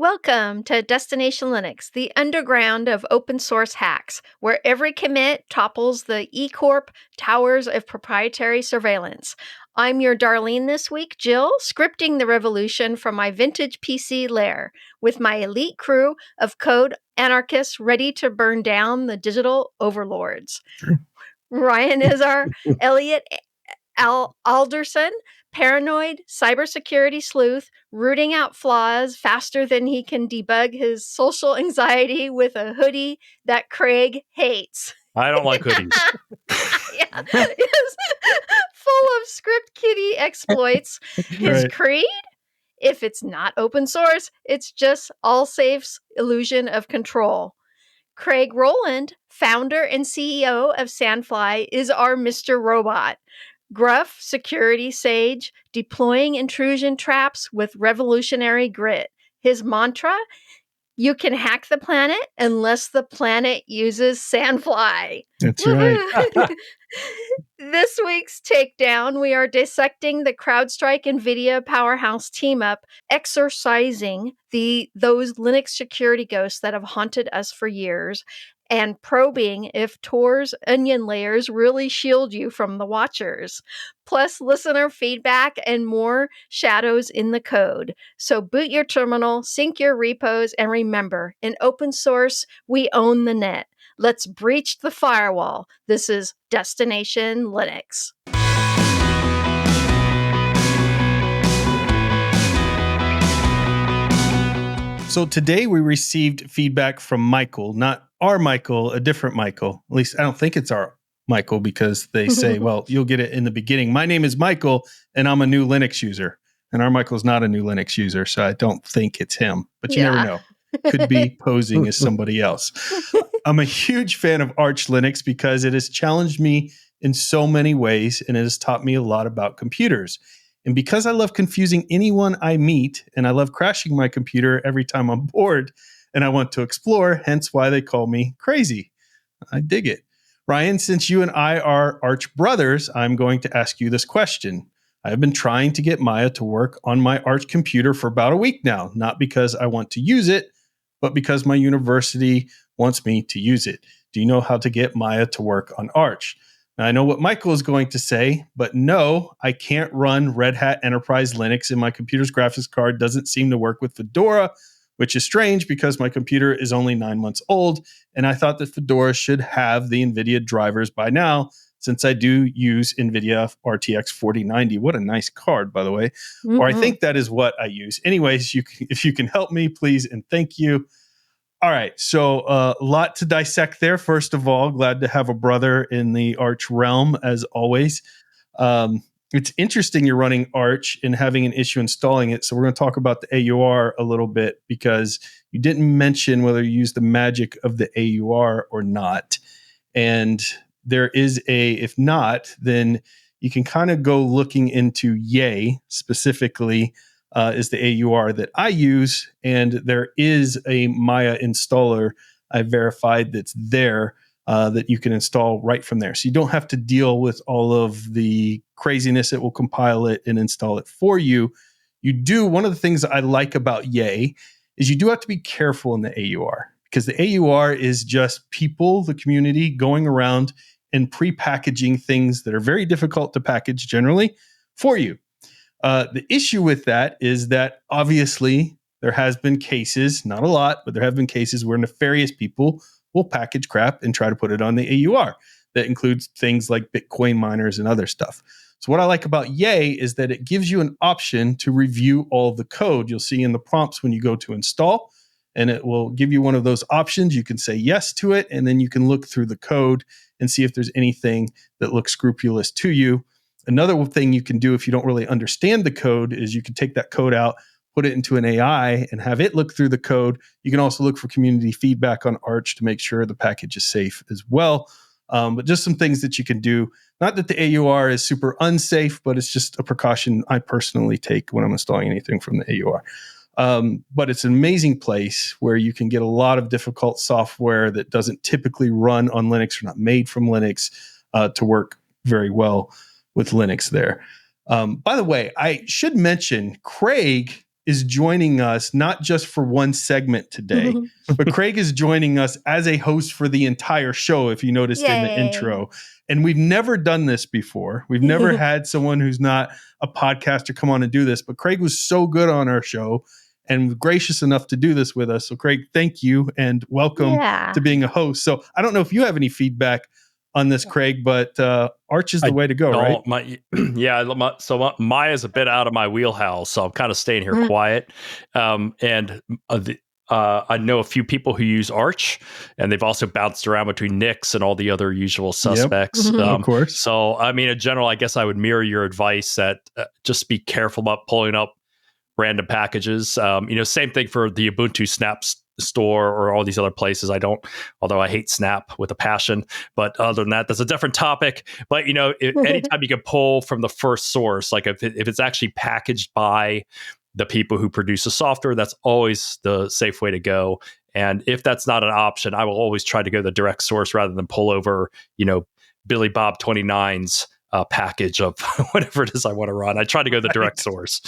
Welcome to Destination Linux, the underground of open source hacks, where every commit topples the E-Corp towers of proprietary surveillance. I'm your Darlene this week, Jill, scripting the revolution from my vintage PC lair, with my elite crew of code anarchists ready to burn down the digital overlords. Ryan is our Elliot Alderson, paranoid cybersecurity sleuth, rooting out flaws faster than he can debug his social anxiety with a hoodie that Craig hates. I don't like hoodies. Yeah, is full of script kiddie exploits. His creed? If it's not open source, it's just all safe's illusion of control. Craig Rowland, founder and CEO of Sandfly, is our Mr. Robot. Gruff security sage, deploying intrusion traps with revolutionary grit. His mantra? You can hack the planet unless the planet uses Sandfly. That's right. This week's takedown, we are dissecting the CrowdStrike Nvidia powerhouse team up, exorcising those Linux security ghosts that have haunted us for years, and probing if Tor's onion layers really shield you from the watchers. Plus listener feedback and more shadows in the code. So boot your terminal, sync your repos, and remember, in open source, we own the net. Let's breach the firewall. This is Destination Linux. So today we received feedback from Michael, not our Michael, a different Michael. At least I don't think it's our Michael because they say, well, you'll get it in the beginning. My name is Michael and I'm a new Linux user. And our Michael's not a new Linux user, so I don't think it's him. But you never know. Could be posing as somebody else. I'm a huge fan of Arch Linux because it has challenged me in so many ways and it has taught me a lot about computers. And because I love confusing anyone I meet and I love crashing my computer every time I'm bored and I want to explore, hence why they call me crazy. I dig it. Ryan, since you and I are Arch brothers, I'm going to ask you this question. I have been trying to get Maya to work on my Arch computer for about a week now, not because I want to use it, but because my university wants me to use it. Do you know how to get Maya to work on Arch? Now, I know what Michael is going to say, but no, I can't run Red Hat Enterprise Linux and my computer's graphics card doesn't seem to work with Fedora, which is strange because my computer is only 9 months old, and I thought that Fedora should have the NVIDIA drivers by now, since I do use NVIDIA RTX 4090. What a nice card, by the way. Mm-hmm. Or I think that is what I use. Anyways, if you can help me, please, and thank you. All right, so a lot to dissect there. First of all, glad to have a brother in the Arch realm, as always. It's interesting you're running Arch and having an issue installing it. So we're going to talk about the AUR a little bit because you didn't mention whether you use the magic of the AUR or not. And there is if not, then you can kind of go looking into Yay specifically. Is the AUR that I use, and there is a Maya installer I verified that's there that you can install right from there. So you don't have to deal with all of the craziness. It will compile it and install it for you. You do, one of the things I like about Yay is you do have to be careful in the AUR because the AUR is just people, the community, going around and pre-packaging things that are very difficult to package generally for you. The issue with that is that obviously there has been cases, not a lot, but there have been cases where nefarious people will package crap and try to put it on the AUR. That includes things like Bitcoin miners and other stuff. So what I like about Yay is that it gives you an option to review all the code. You'll see in the prompts when you go to install, and it will give you one of those options. You can say yes to it, and then you can look through the code and see if there's anything that looks scrupulous to you. Another thing you can do if you don't really understand the code is you can take that code out, put it into an AI, and have it look through the code. You can also look for community feedback on Arch to make sure the package is safe as well. But just some things that you can do. Not that the AUR is super unsafe, but it's just a precaution I personally take when I'm installing anything from the AUR. But it's an amazing place where you can get a lot of difficult software that doesn't typically run on Linux or not made from Linux to work very well with Linux there. By the way, I should mention Craig is joining us not just for one segment today, but Craig is joining us as a host for the entire show, if you noticed in the intro. And we've never done this before. We've never had someone who's not a podcaster come on and do this, but Craig was so good on our show and gracious enough to do this with us. So Craig, thank you and welcome to being a host. So I don't know if you have any feedback on this, Craig, but Arch is the way to go, right? Maya's a bit out of my wheelhouse, so I'm kind of staying here quiet. I know a few people who use Arch, and they've also bounced around between Nix and all the other usual suspects. Of course. So, I mean, in general, I guess I would mirror your advice that just be careful about pulling up random packages. Same thing for the Ubuntu Snap store or all these other places. Although I hate Snap with a passion, but other than that, that's a different topic. But, anytime you can pull from the first source, like if it's actually packaged by the people who produce the software, that's always the safe way to go. And if that's not an option, I will always try to go the direct source rather than pull over, Billy Bob 29's package of whatever it is I want to run. I try to go the direct source.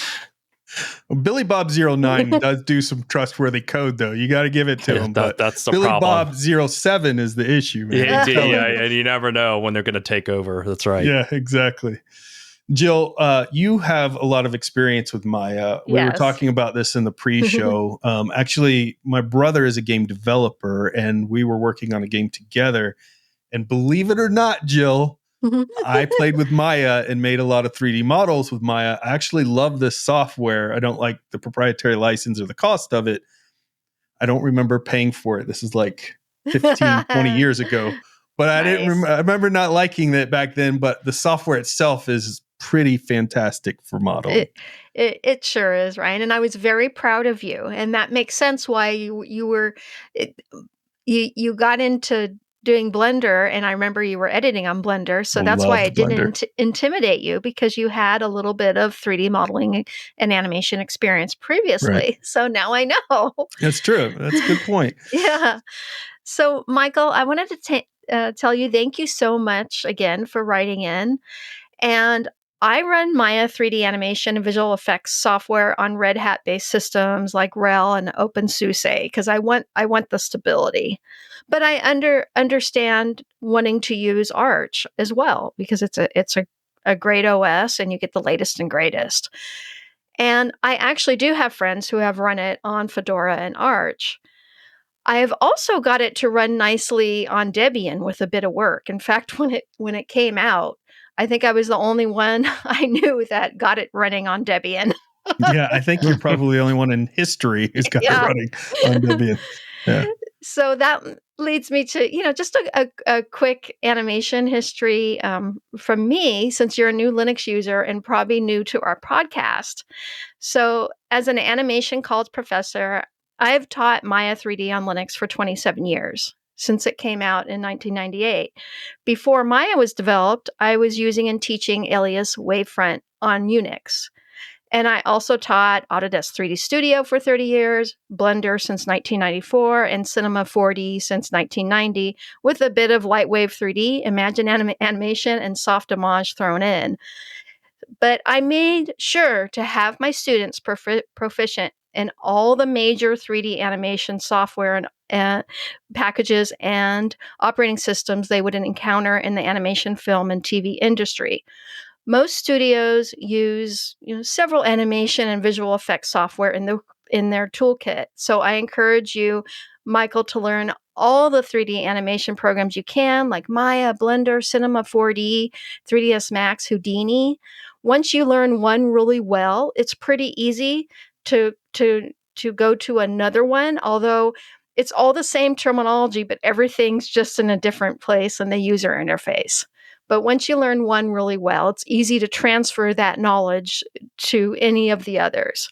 Well, Billy Bob 09 does do some trustworthy code, though. You got to give it to him. But that's the Billy problem. Bob 07 is the issue, man. And you never know when they're going to take over. That's right. Yeah, exactly. Jill, you have a lot of experience with Maya. We were talking about this in the pre-show. Actually, my brother is a game developer, and we were working on a game together. And believe it or not, Jill, I played with Maya and made a lot of 3D models with Maya. I actually love this software. I don't like the proprietary license or the cost of it. I don't remember paying for it. This is like 15, 20 years ago. But I I remember not liking it back then, but the software itself is pretty fantastic for modeling. It sure is, Ryan. And I was very proud of you. And that makes sense why you got into doing Blender, and I remember you were editing on Blender, so that's why I didn't intimidate you, because you had a little bit of 3D modeling and animation experience previously. Right. So now I know. That's true. That's a good point. Yeah. So, Michael, I wanted to tell you thank you so much again for writing in. And I run Maya 3D animation and visual effects software on Red Hat-based systems like RHEL and OpenSUSE because I want the stability. But I understand wanting to use Arch as well because it's a great OS and you get the latest and greatest. And I actually do have friends who have run it on Fedora and Arch. I have also got it to run nicely on Debian with a bit of work. In fact, when it came out, I think I was the only one I knew that got it running on Debian. Yeah, I think you're probably the only one in history who's got it running on Debian. Yeah. So that leads me to, just a quick animation history from me, since you're a new Linux user and probably new to our podcast. So as an animation college professor, I've taught Maya 3D on Linux for 27 years. Since it came out in 1998. Before Maya was developed, I was using and teaching Alias Wavefront on Unix. And I also taught Autodesk 3D Studio for 30 years, Blender since 1994, and Cinema 4D since 1990, with a bit of Lightwave 3D, Imagine animation, and Soft Image thrown in. But I made sure to have my students proficient in all the major 3D animation software and packages and operating systems they would encounter in the animation, film, and TV industry. Most studios use several animation and visual effects software in their toolkit. So I encourage you, Michael, to learn all the 3D animation programs you can, like Maya, Blender, Cinema 4D, 3ds Max, Houdini. Once you learn one really well, it's pretty easy to go to another one, although it's all the same terminology, but everything's just in a different place in the user interface. But once you learn one really well, it's easy to transfer that knowledge to any of the others.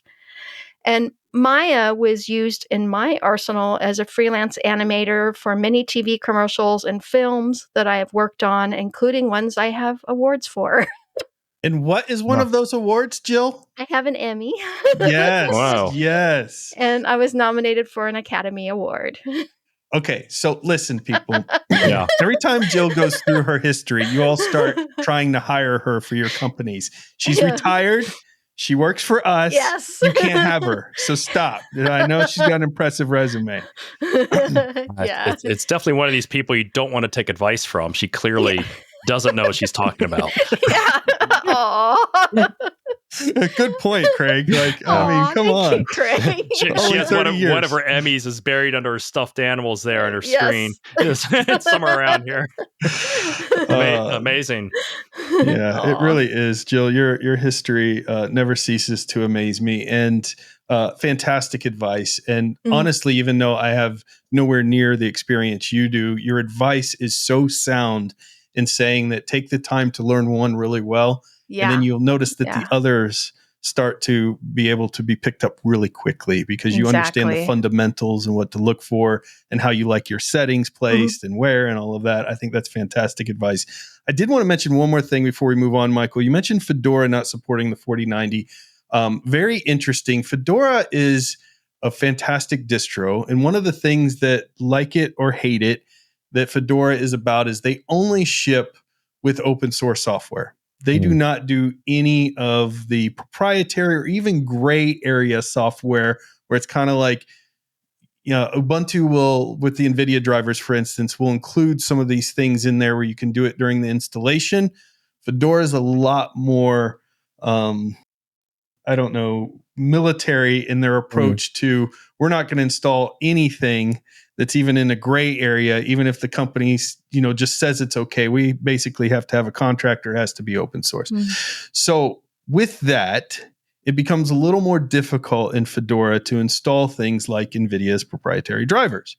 And Maya was used in my arsenal as a freelance animator for many TV commercials and films that I have worked on, including ones I have awards for. And what is one of those awards, Jill? I have an Emmy. Yes. Wow. Yes. And I was nominated for an Academy Award. Okay, so listen, people. Yeah. Every time Jill goes through her history, you all start trying to hire her for your companies. She's retired. She works for us. Yes. You can't have her. So stop. I know she's got an impressive resume. Yeah. It's definitely one of these people you don't want to take advice from. She clearly doesn't know what she's talking about. Yeah. Aw. Good point, Craig. Like, I mean, Aw, come thank on. you, Craig. She Only has 30 one of years. her Emmys is buried under her stuffed animals there on her Yes. screen. It's somewhere around here. Amazing. Yeah, it Aw. really is, Jill. Your history never ceases to amaze me, and fantastic advice. And honestly, even though I have nowhere near the experience you do, your advice is so sound in saying that take the time to learn one really well, Yeah. and then you'll notice that the Yeah. others start to be able to be picked up really quickly because you understand the Exactly. fundamentals and what to look for and how you like your settings placed and where and all of that. I think that's fantastic advice. I did want to mention one more thing before we move on, Michael. You mentioned Fedora not supporting the 4090. Very interesting. Fedora is a fantastic distro. And one of the things that, like it or hate it, that Fedora is about is they only ship with open source software. They do not do any of the proprietary or even gray area software where it's kind of like, you know, Ubuntu will, with the Nvidia drivers, for instance, will include some of these things in there where you can do it during the installation. Fedora is a lot more, military in their approach to, we're not going to install anything that's even in a gray area, even if the company, just says it's okay. We basically have to have a contractor, it has to be open source. So with that, it becomes a little more difficult in Fedora to install things like NVIDIA's proprietary drivers.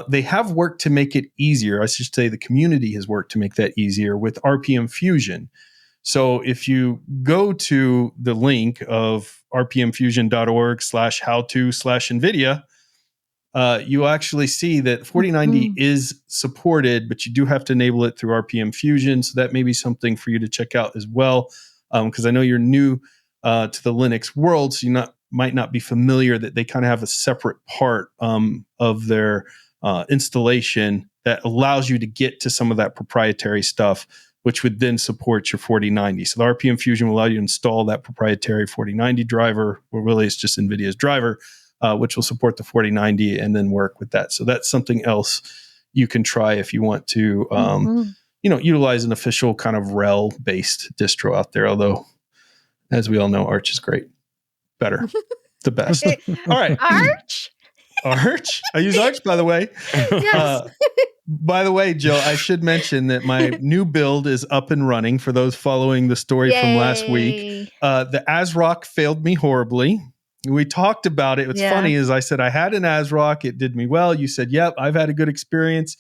They have worked to make it easier. I should say the community has worked to make that easier with RPM Fusion. So if you go to the link of rpmfusion.org/how-to/NVIDIA, you actually see that 4090 is supported, but you do have to enable it through RPM Fusion. So that may be something for you to check out as well. Because I know you're new to the Linux world, so you might not be familiar that they kind of have a separate part of their installation that allows you to get to some of that proprietary stuff, which would then support your 4090. So the RPM Fusion will allow you to install that proprietary 4090 driver, or really it's just NVIDIA's driver, which will support the 4090 and then work with that. So that's something else you can try if you want to, utilize an official kind of RHEL-based distro out there. Although, as we all know, Arch is great. Better. The best. All right. Arch? I use Arch, by the way. Yes. By the way, Jill, I should mention that my new build is up and running for those following the story from last week. The ASRock failed me horribly. We talked about it. What's funny is I said I had an ASRock. It did me well. You said, yep, I've had a good experience.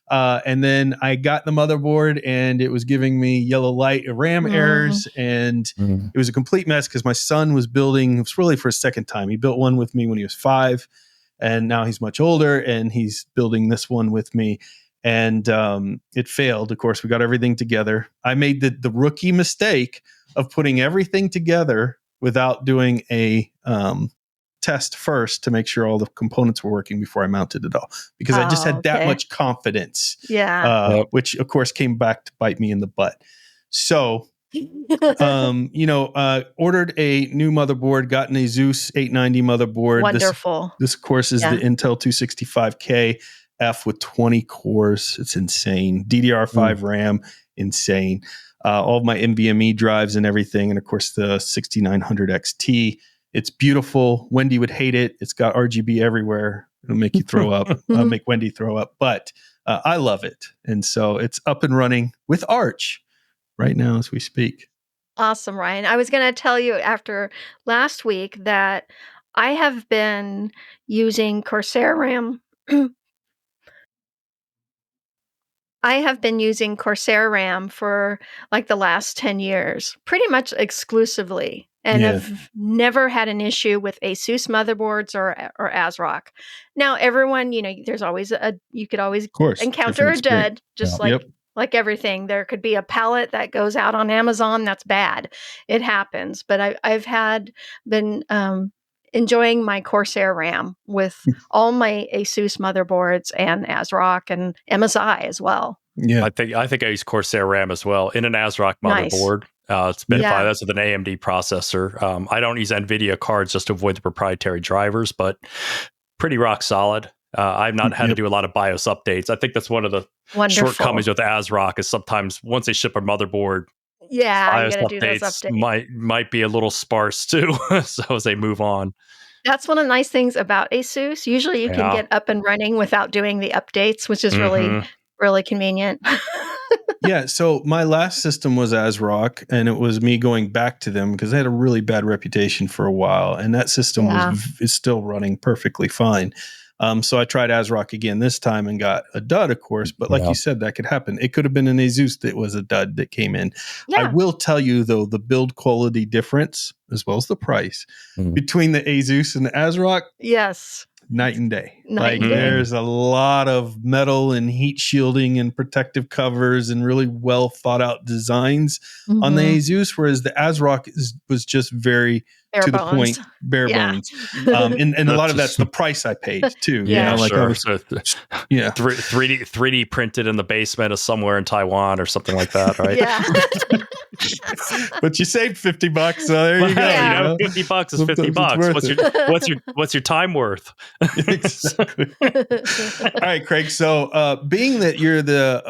And then I got the motherboard and it was giving me yellow light RAM errors. And it was a complete mess because my son was building, it was really for a second time. He built one with me when he was 5. And now he's much older and he's building this one with me. And it failed. Of course, we got everything together. I made the rookie mistake of putting everything together without doing a test first to make sure all the components were working before I mounted it all. Because I just had that much confidence. Which, of course, came back to bite me in the butt. So, ordered a new motherboard, got an Asus 890 motherboard. Wonderful. This of course, is the Intel 265K F with 20 cores. It's insane. DDR5 RAM, insane. All of my NVMe drives and everything. And of course, the 6900 XT. It's beautiful. Wendy would hate it. It's got RGB everywhere. It'll make you throw up. I'll make Wendy throw up. But I love it. And so it's up and running with Arch right now as we speak. Awesome, Ryan. I was going to tell you after last week that I have been using Corsair RAM. I have been using Corsair RAM for like the last 10 years, pretty much exclusively, and have never had an issue with Asus motherboards or ASRock. Now, everyone, there's always you could always encounter a dud, just like everything. There could be a pallet that goes out on Amazon that's bad. It happens. But I've been enjoying my Corsair RAM with all my Asus motherboards and ASRock and MSI as well. Yeah, I think I use Corsair RAM as well in an ASRock motherboard. It's been fine. That's with an AMD processor. I don't use Nvidia cards just to avoid the proprietary drivers, but pretty rock solid. I've not had to do a lot of BIOS updates. I think that's one of the shortcomings with ASRock is sometimes once they ship a motherboard, BIOS you do those updates. might be a little sparse too. So as they move on. That's one of the nice things about ASUS. Usually you can get up and running without doing the updates, which is really, really convenient. Yeah, so my last system was ASRock, and it was me going back to them because they had a really bad reputation for a while, and that system is still running perfectly fine. So I tried ASRock again this time and got a dud, of course, but like you said, that could happen. It could have been an ASUS that was a dud that came in. I will tell you, though, the build quality difference, as well as the price, between the ASUS and the ASRock, night and day. There's a lot of metal and heat shielding and protective covers and really well thought out designs on the ASUS, whereas the ASRock was just very bare to bones. The point, bare bones. And a lot of that's the price I paid too. Yeah, like sure. 3D printed in the basement of somewhere in Taiwan or something like that, right? But you saved $50, so there you go. You know, $50 is $50. What's your time worth? Exactly. All right, Craig. So being that you're the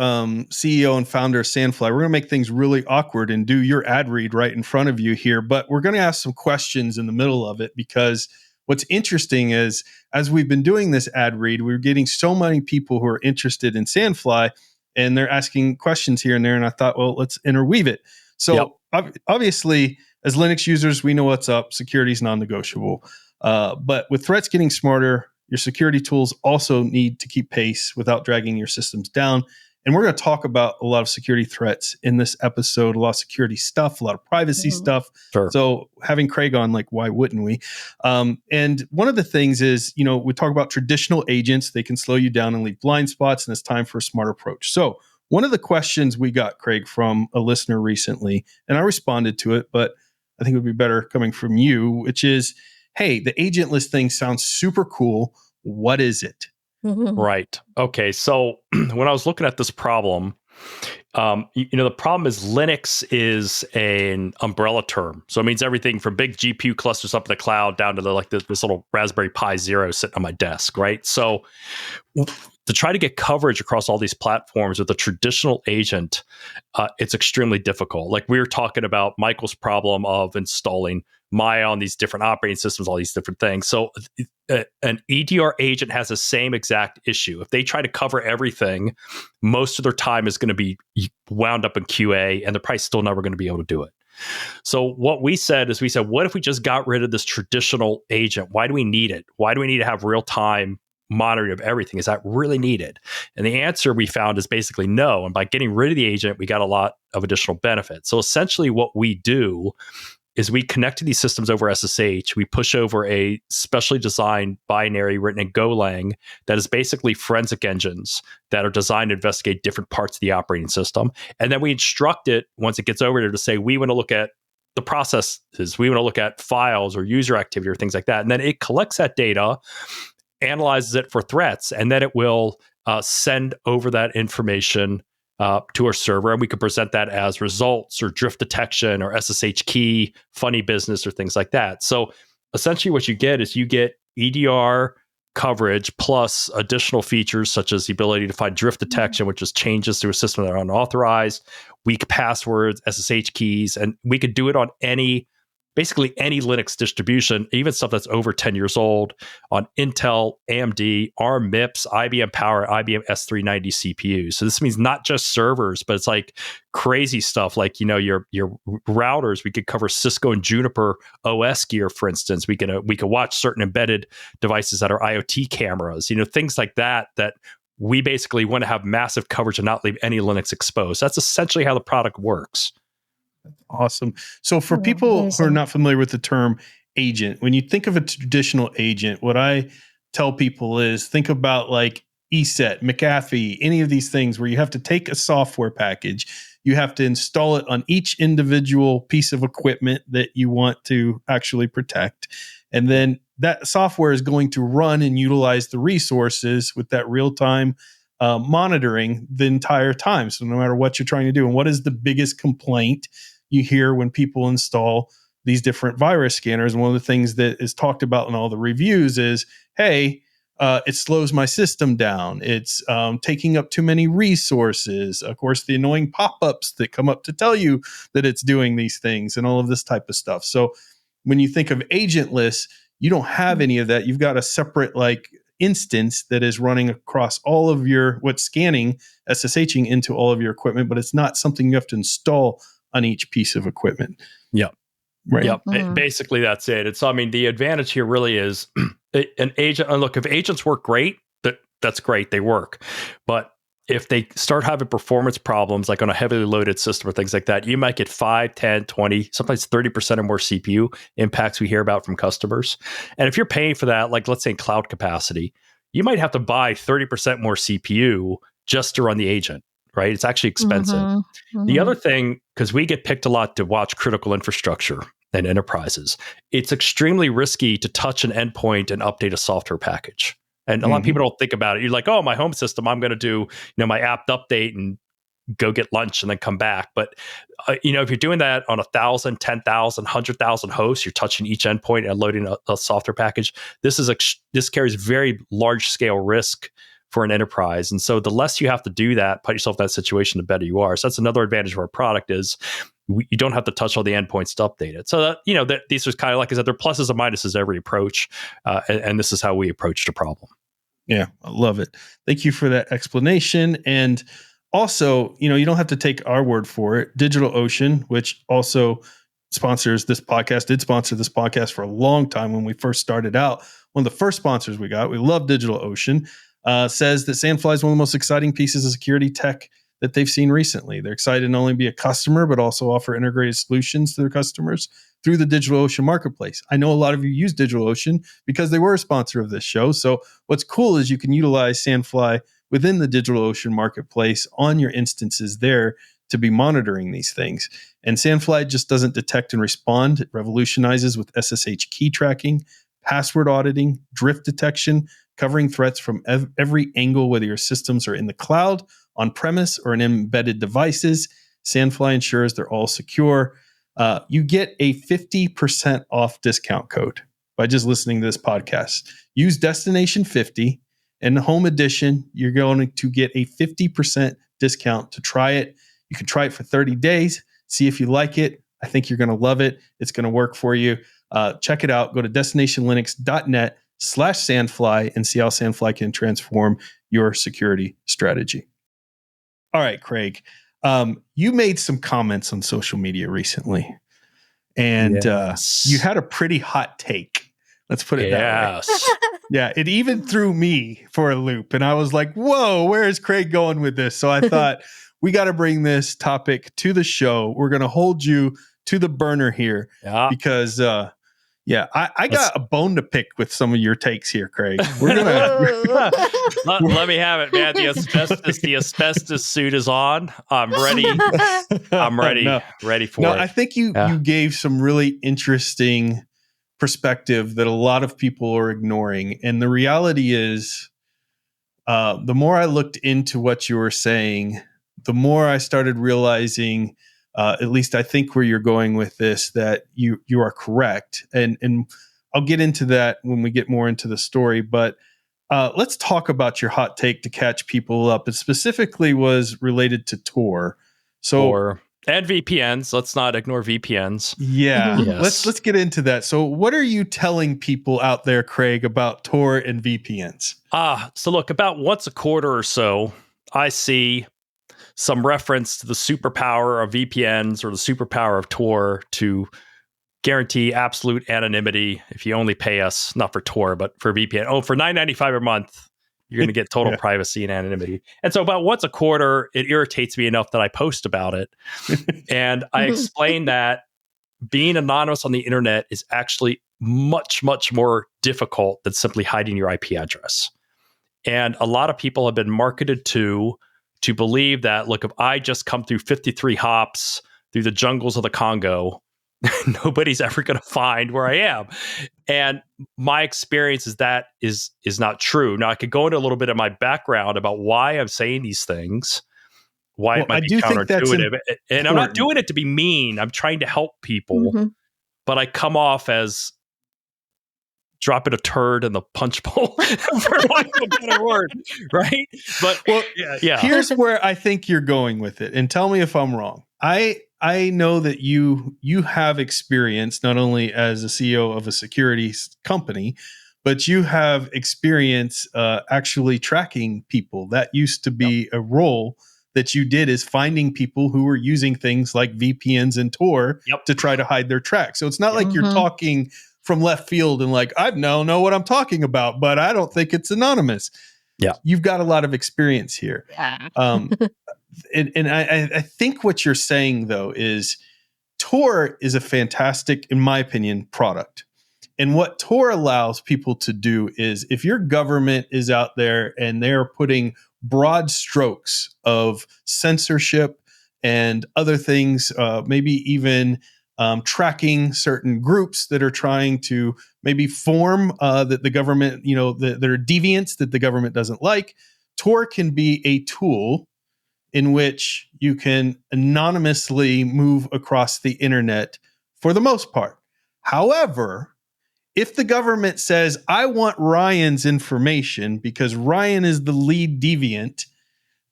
CEO and founder of Sandfly, we're going to make things really awkward and do your ad read right in front of you here. But we're going to ask some questions in the middle of it, because what's interesting is as we've been doing this ad read, we're getting so many people who are interested in Sandfly and they're asking questions here and there. And I thought, well, let's interweave it. So obviously, as Linux users, we know what's up. Security is non-negotiable. But with threats getting smarter, your security tools also need to keep pace without dragging your systems down. And we're going to talk about a lot of security threats in this episode, a lot of security stuff, a lot of privacy stuff. Sure. So having Craig on, like, why wouldn't we? And one of the things is, we talk about traditional agents. They can slow you down and leave blind spots, and it's time for a smart approach. So one of the questions we got, Craig, from a listener recently, and I responded to it, but I think it would be better coming from you, which is, hey, the agentless thing sounds super cool. What is it? Right. Okay. So when I was looking at this problem, the problem is Linux is an umbrella term. So it means everything from big GPU clusters up in the cloud down to this little Raspberry Pi Zero sitting on my desk. Right. So to try to get coverage across all these platforms with a traditional agent, it's extremely difficult. Like we were talking about Michael's problem of installing Maya on these different operating systems, all these different things. So an EDR agent has the same exact issue. If they try to cover everything, most of their time is going to be wound up in QA, and they're probably still never going to be able to do it. So what we said is, what if we just got rid of this traditional agent? Why do we need it? Why do we need to have real-time monitoring of everything? Is that really needed? And the answer we found is basically no. And by getting rid of the agent, we got a lot of additional benefits. So essentially what we do is we connect to these systems over SSH. We push over a specially designed binary written in Golang that is basically forensic engines that are designed to investigate different parts of the operating system. And then we instruct it, once it gets over there, to say, we want to look at the processes, we want to look at files or user activity or things like that. And then it collects that data, analyzes it for threats, and then it will send over that information to our server, and we could present that as results or drift detection or SSH key, funny business, or things like that. So essentially what you get is you get EDR coverage plus additional features such as the ability to find drift detection, which is changes to a system that are unauthorized, weak passwords, SSH keys, and we could do it on basically any Linux distribution, even stuff that's over 10 years old, on Intel, AMD, ARM MIPS, IBM Power, IBM S390 CPUs. So this means not just servers, but it's like crazy stuff like, your routers. We could cover Cisco and Juniper OS gear, for instance. We could watch certain embedded devices that are IoT cameras, things like that we basically want to have massive coverage and not leave any Linux exposed. That's essentially how the product works. Awesome. So for people who are not familiar with the term agent, when you think of a traditional agent, what I tell people is think about like ESET, McAfee, any of these things where you have to take a software package, you have to install it on each individual piece of equipment that you want to actually protect. And then that software is going to run and utilize the resources with that real-time monitoring the entire time. So no matter what you're trying to do, and what is the biggest complaint you hear when people install these different virus scanners. And one of the things that is talked about in all the reviews is, hey, it slows my system down. It's taking up too many resources. Of course, the annoying pop-ups that come up to tell you that it's doing these things and all of this type of stuff. So when you think of agentless, you don't have any of that. You've got a separate instance that is running across all of your what's scanning, SSHing into all of your equipment, but it's not something you have to install on each piece of equipment. Yep. Right. Yep. Basically, that's it. It's, I mean, the advantage here really is an agent. And look, if agents work great, that's great. They work. But if they start having performance problems, like on a heavily loaded system or things like that, you might get 5, 10, 20, sometimes 30% or more CPU impacts we hear about from customers. And if you're paying for that, like let's say in cloud capacity, you might have to buy 30% more CPU just to run the agent, right? It's actually expensive. The other thing, because we get picked a lot to watch critical infrastructure and enterprises, it's extremely risky to touch an endpoint and update a software package. And a lot of people don't think about it. You're like, oh, my home system, I'm going to do, my app update and go get lunch and then come back. But, if you're doing that on 1,000, 10,000, 100,000 hosts, you're touching each endpoint and loading a software package. This carries very large scale risk for an enterprise. And so the less you have to do that, put yourself in that situation, the better you are. So that's another advantage of our product is you don't have to touch all the endpoints to update it. So that, these are kind of, like I said, there are pluses and minuses every approach. And this is how we approach the problem. Yeah, I love it. Thank you for that explanation. And also, you don't have to take our word for it. DigitalOcean, which also sponsors this podcast, did sponsor this podcast for a long time when we first started out. One of the first sponsors we got, we love DigitalOcean, says that Sandfly is one of the most exciting pieces of security tech that they've seen recently. They're excited to not only be a customer, but also offer integrated solutions to their customers through the DigitalOcean marketplace. I know a lot of you use DigitalOcean because they were a sponsor of this show. So what's cool is you can utilize Sandfly within the DigitalOcean marketplace on your instances there to be monitoring these things. And Sandfly just doesn't detect and respond. It revolutionizes with SSH key tracking, password auditing, drift detection, covering threats from every angle, whether your systems are in the cloud, on-premise, or in embedded devices. Sandfly ensures they're all secure. You get a 50% off discount code by just listening to this podcast. Use Destination 50. In the Home Edition, you're going to get a 50% discount to try it. You can try it for 30 days, see if you like it. I think you're going to love it. It's going to work for you. Check it out. Go to destinationlinux.net/Sandfly and see how Sandfly can transform your security strategy. All right, Craig, you made some comments on social media recently, and you had a pretty hot take. Let's put it that way. Yeah, it even threw me for a loop, and I was like, whoa, where is Craig going with this? So I thought, we got to bring this topic to the show. We're going to hold you to the burner here because I got a bone to pick with some of your takes here, Craig. We're gonna let me have it, man. The asbestos suit is on. I'm ready. I'm ready. Ready for it. I think you gave some really interesting perspective that a lot of people are ignoring. And the reality is, the more I looked into what you were saying, the more I started realizing, at least I think where you're going with this, that you are correct. And I'll get into that when we get more into the story. But let's talk about your hot take to catch people up. It specifically was related to Tor. And VPNs. Let's not ignore VPNs. Yeah. Yes. Let's get into that. So what are you telling people out there, Craig, about Tor and VPNs? So look, about once a quarter or so, I see some reference to the superpower of VPNs or the superpower of Tor to guarantee absolute anonymity if you only pay us, not for Tor, but for VPN. Oh, for $9.95 a month, you're going to get total privacy and anonymity. And so about once a quarter, it irritates me enough that I post about it. And I explain that being anonymous on the internet is actually much, much more difficult than simply hiding your IP address. And a lot of people have been marketed to believe that, look, if I just come through 53 hops through the jungles of the Congo, nobody's ever going to find where I am. And my experience is that is not true. Now, I could go into a little bit of my background about why I'm saying these things. why it might be think that's counterintuitive. And I'm not important. doing it to be mean. I'm trying to help people, but I come off as dropping a turd in the punch bowl, for lack of a better word, right? But here's where I think you're going with it, and tell me if I'm wrong. I know that you have experience not only as a CEO of a securities company, but you have experience actually tracking people. That used to be a role that you did, is finding people who were using things like VPNs and Tor to try to hide their tracks. So it's not like you're talking from left field and like, I know what I'm talking about, but I don't think it's anonymous. Yeah. You've got a lot of experience here. Yeah. And I think what you're saying, though, is Tor is a fantastic, in my opinion, product. And what Tor allows people to do is, if your government is out there and they're putting broad strokes of censorship and other things, maybe even tracking certain groups that are trying to maybe form that the government, that are deviants that the government doesn't like, Tor can be a tool in which you can anonymously move across the internet for the most part. However, if the government says, I want Ryan's information because Ryan is the lead deviant,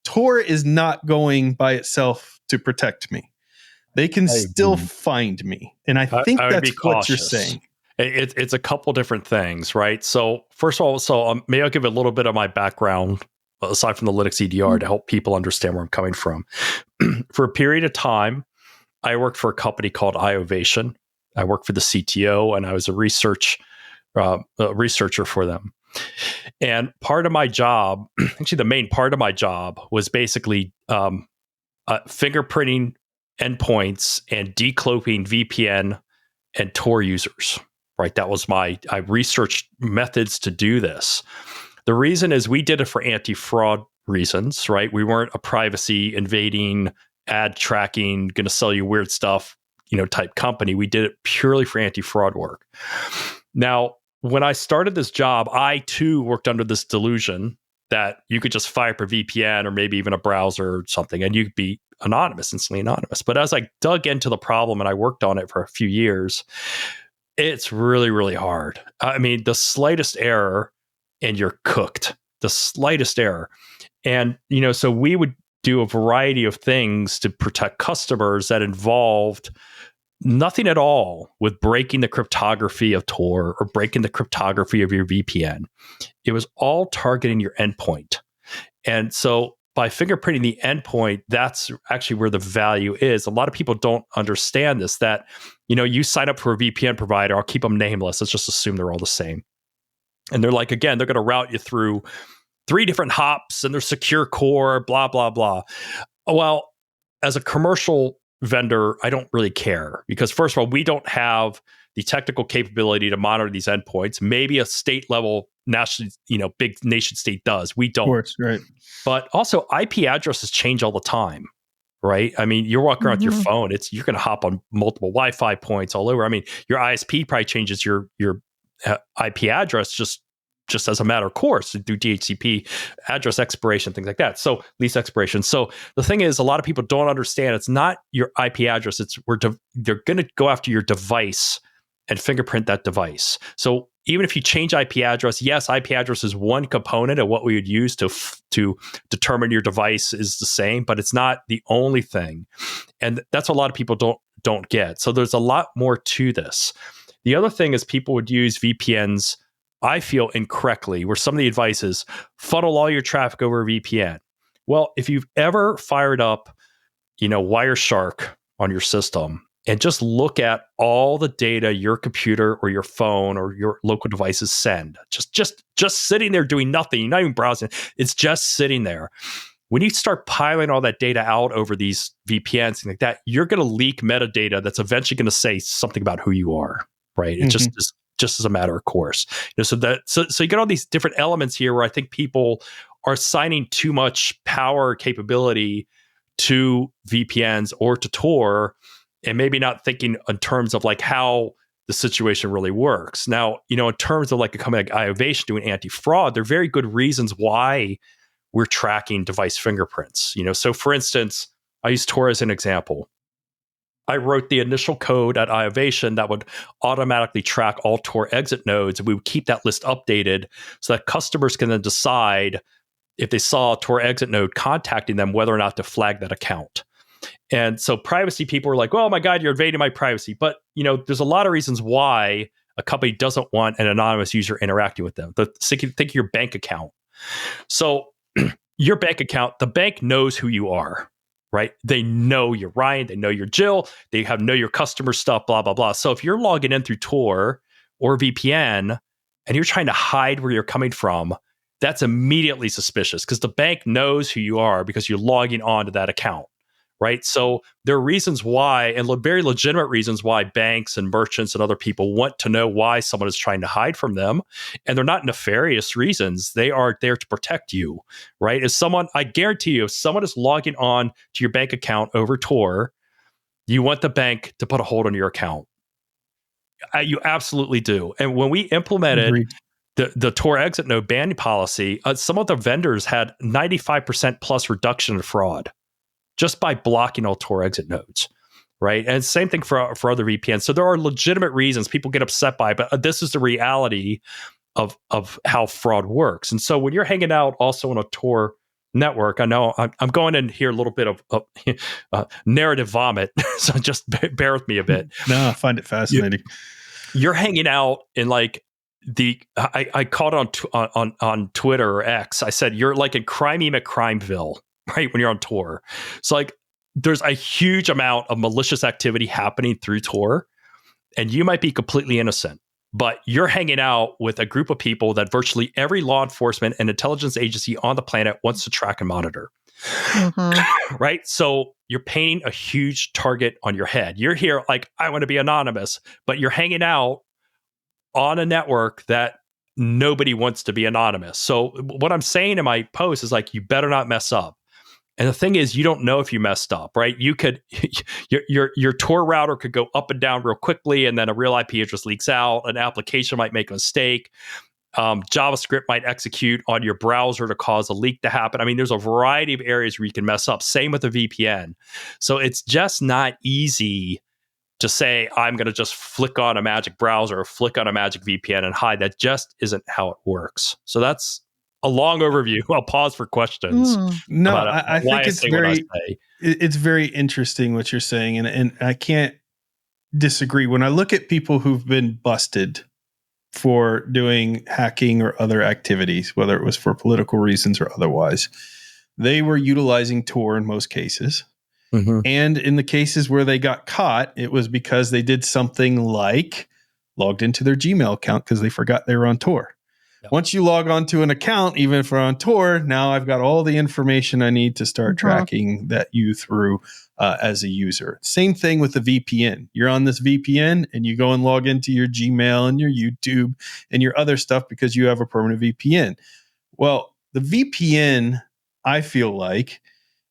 Tor is not going by itself to protect me. They can still find me. And I think that's what you're saying. It's a couple different things, right? So first of all, maybe I'll give a little bit of my background aside from the Linux EDR to help people understand where I'm coming from. For a period of time, I worked for a company called iOvation. I worked for the CTO, and I was a researcher for them. And part of my job, actually the main part of my job, was basically fingerprinting endpoints and decloaking VPN and Tor users, right? That was I researched methods to do this. The reason is we did it for anti-fraud reasons, right? We weren't a privacy invading, ad tracking, going to sell you weird stuff, type company. We did it purely for anti-fraud work. Now, when I started this job, I too worked under this delusion that you could just fire up a VPN or maybe even a browser or something, and you could be instantly anonymous. But as I dug into the problem and I worked on it for a few years, it's really, really hard. I mean, the slightest error and you're cooked, the slightest error. And, so we would do a variety of things to protect customers that involved nothing at all with breaking the cryptography of Tor or breaking the cryptography of your VPN. It was all targeting your endpoint. And so by fingerprinting the endpoint, that's actually where the value is. A lot of people don't understand this, that, you sign up for a VPN provider, I'll keep them nameless. Let's just assume they're all the same. And they're like, again, they're going to route you through 3 different hops and their secure core, blah, blah, blah. Well, as a commercial vendor, I don't really care because, first of all, we don't have the technical capability to monitor these endpoints. Maybe a state level, national, big nation state does. We don't. Of course, right. But also, IP addresses change all the time, right? I mean, you're walking around with your phone. You're going to hop on multiple Wi-Fi points all over. I mean, your ISP probably changes your IP address just as a matter of course through DHCP, address expiration, things like that. So lease expiration. So the thing is, a lot of people don't understand. It's not your IP address. They're going to go after your device and fingerprint that device. So even if you change IP address, yes, IP address is one component of what we would use to determine your device is the same, but it's not the only thing. And that's what a lot of people don't get. So there's a lot more to this. The other thing is people would use VPNs, I feel, incorrectly, where some of the advice is funnel all your traffic over a VPN. Well, if you've ever fired up, Wireshark on your system and just look at all the data your computer or your phone or your local devices send, just sitting there doing nothing, you're not even browsing, it's just sitting there. When you start piling all that data out over these VPNs, things like that, you're going to leak metadata that's eventually going to say something about who you are, right? It just as a matter of course. So you get all these different elements here where I think people are assigning too much power capability to VPNs or to Tor, and maybe not thinking in terms of like how the situation really works. Now, in terms of like a company like iOvation doing anti-fraud, there are very good reasons why we're tracking device fingerprints. So for instance, I use Tor as an example. I wrote the initial code at iOvation that would automatically track all Tor exit nodes, and we would keep that list updated so that customers can then decide if they saw a Tor exit node contacting them, whether or not to flag that account. And so privacy people are like, oh my God, you're invading my privacy. But there's a lot of reasons why a company doesn't want an anonymous user interacting with them. Think of your bank account. So your bank account, the bank knows who you are. Right? They know you're Ryan. They know you're Jill. They know your customer stuff, blah, blah, blah. So if you're logging in through Tor or VPN and you're trying to hide where you're coming from, that's immediately suspicious because the bank knows who you are because you're logging on to that account. Right? So there are reasons why, and very legitimate reasons why banks and merchants and other people want to know why someone is trying to hide from them. And they're not nefarious reasons. They are there to protect you, right? I guarantee you, if someone is logging on to your bank account over Tor, you want the bank to put a hold on your account. You absolutely do. And when we implemented the Tor exit node banning policy, some of the vendors had 95% plus reduction in fraud just by blocking all Tor exit nodes, right? And same thing for other VPNs. So there are legitimate reasons people get upset by, but this is the reality of how fraud works. And so when you're hanging out also on a Tor network, I know I'm going in here a little bit of narrative vomit, so just bear with me a bit. No, I find it fascinating. You're hanging out in like I called it on Twitter or X. I said you're like in Crimey McCrimeville. Right, when you're on Tor. So like there's a huge amount of malicious activity happening through Tor, and you might be completely innocent, but you're hanging out with a group of people that virtually every law enforcement and intelligence agency on the planet wants to track and monitor. Mm-hmm. Right? So you're painting a huge target on your head. You're here like, I want to be anonymous, but you're hanging out on a network that nobody wants to be anonymous. So what I'm saying in my post is like, you better not mess up. And the thing is, you don't know if you messed up, right? You could, your Tor router could go up and down real quickly, and then a real IP address leaks out. An application might make a mistake. JavaScript might execute on your browser to cause a leak to happen. I mean, there's a variety of areas where you can mess up. Same with a VPN. So it's just not easy to say, I'm going to just flick on a magic browser or flick on a magic VPN and hide. That just isn't how it works. So that's a long overview. I'll pause for questions. No, I think it's very interesting what you're saying. And I can't disagree. When I look at people who've been busted for doing hacking or other activities, whether it was for political reasons or otherwise, they were utilizing Tor in most cases. Mm-hmm. And in the cases where they got caught, it was because they did something like logged into their Gmail account because they forgot they were on Tor. Yep. Once you log onto an account, even if we're on Tor, now I've got all the information I need to start tracking that you through as a user. Same thing with the VPN. You're on this VPN and you go and log into your Gmail and your YouTube and your other stuff because you have a permanent VPN. Well, the VPN, I feel like,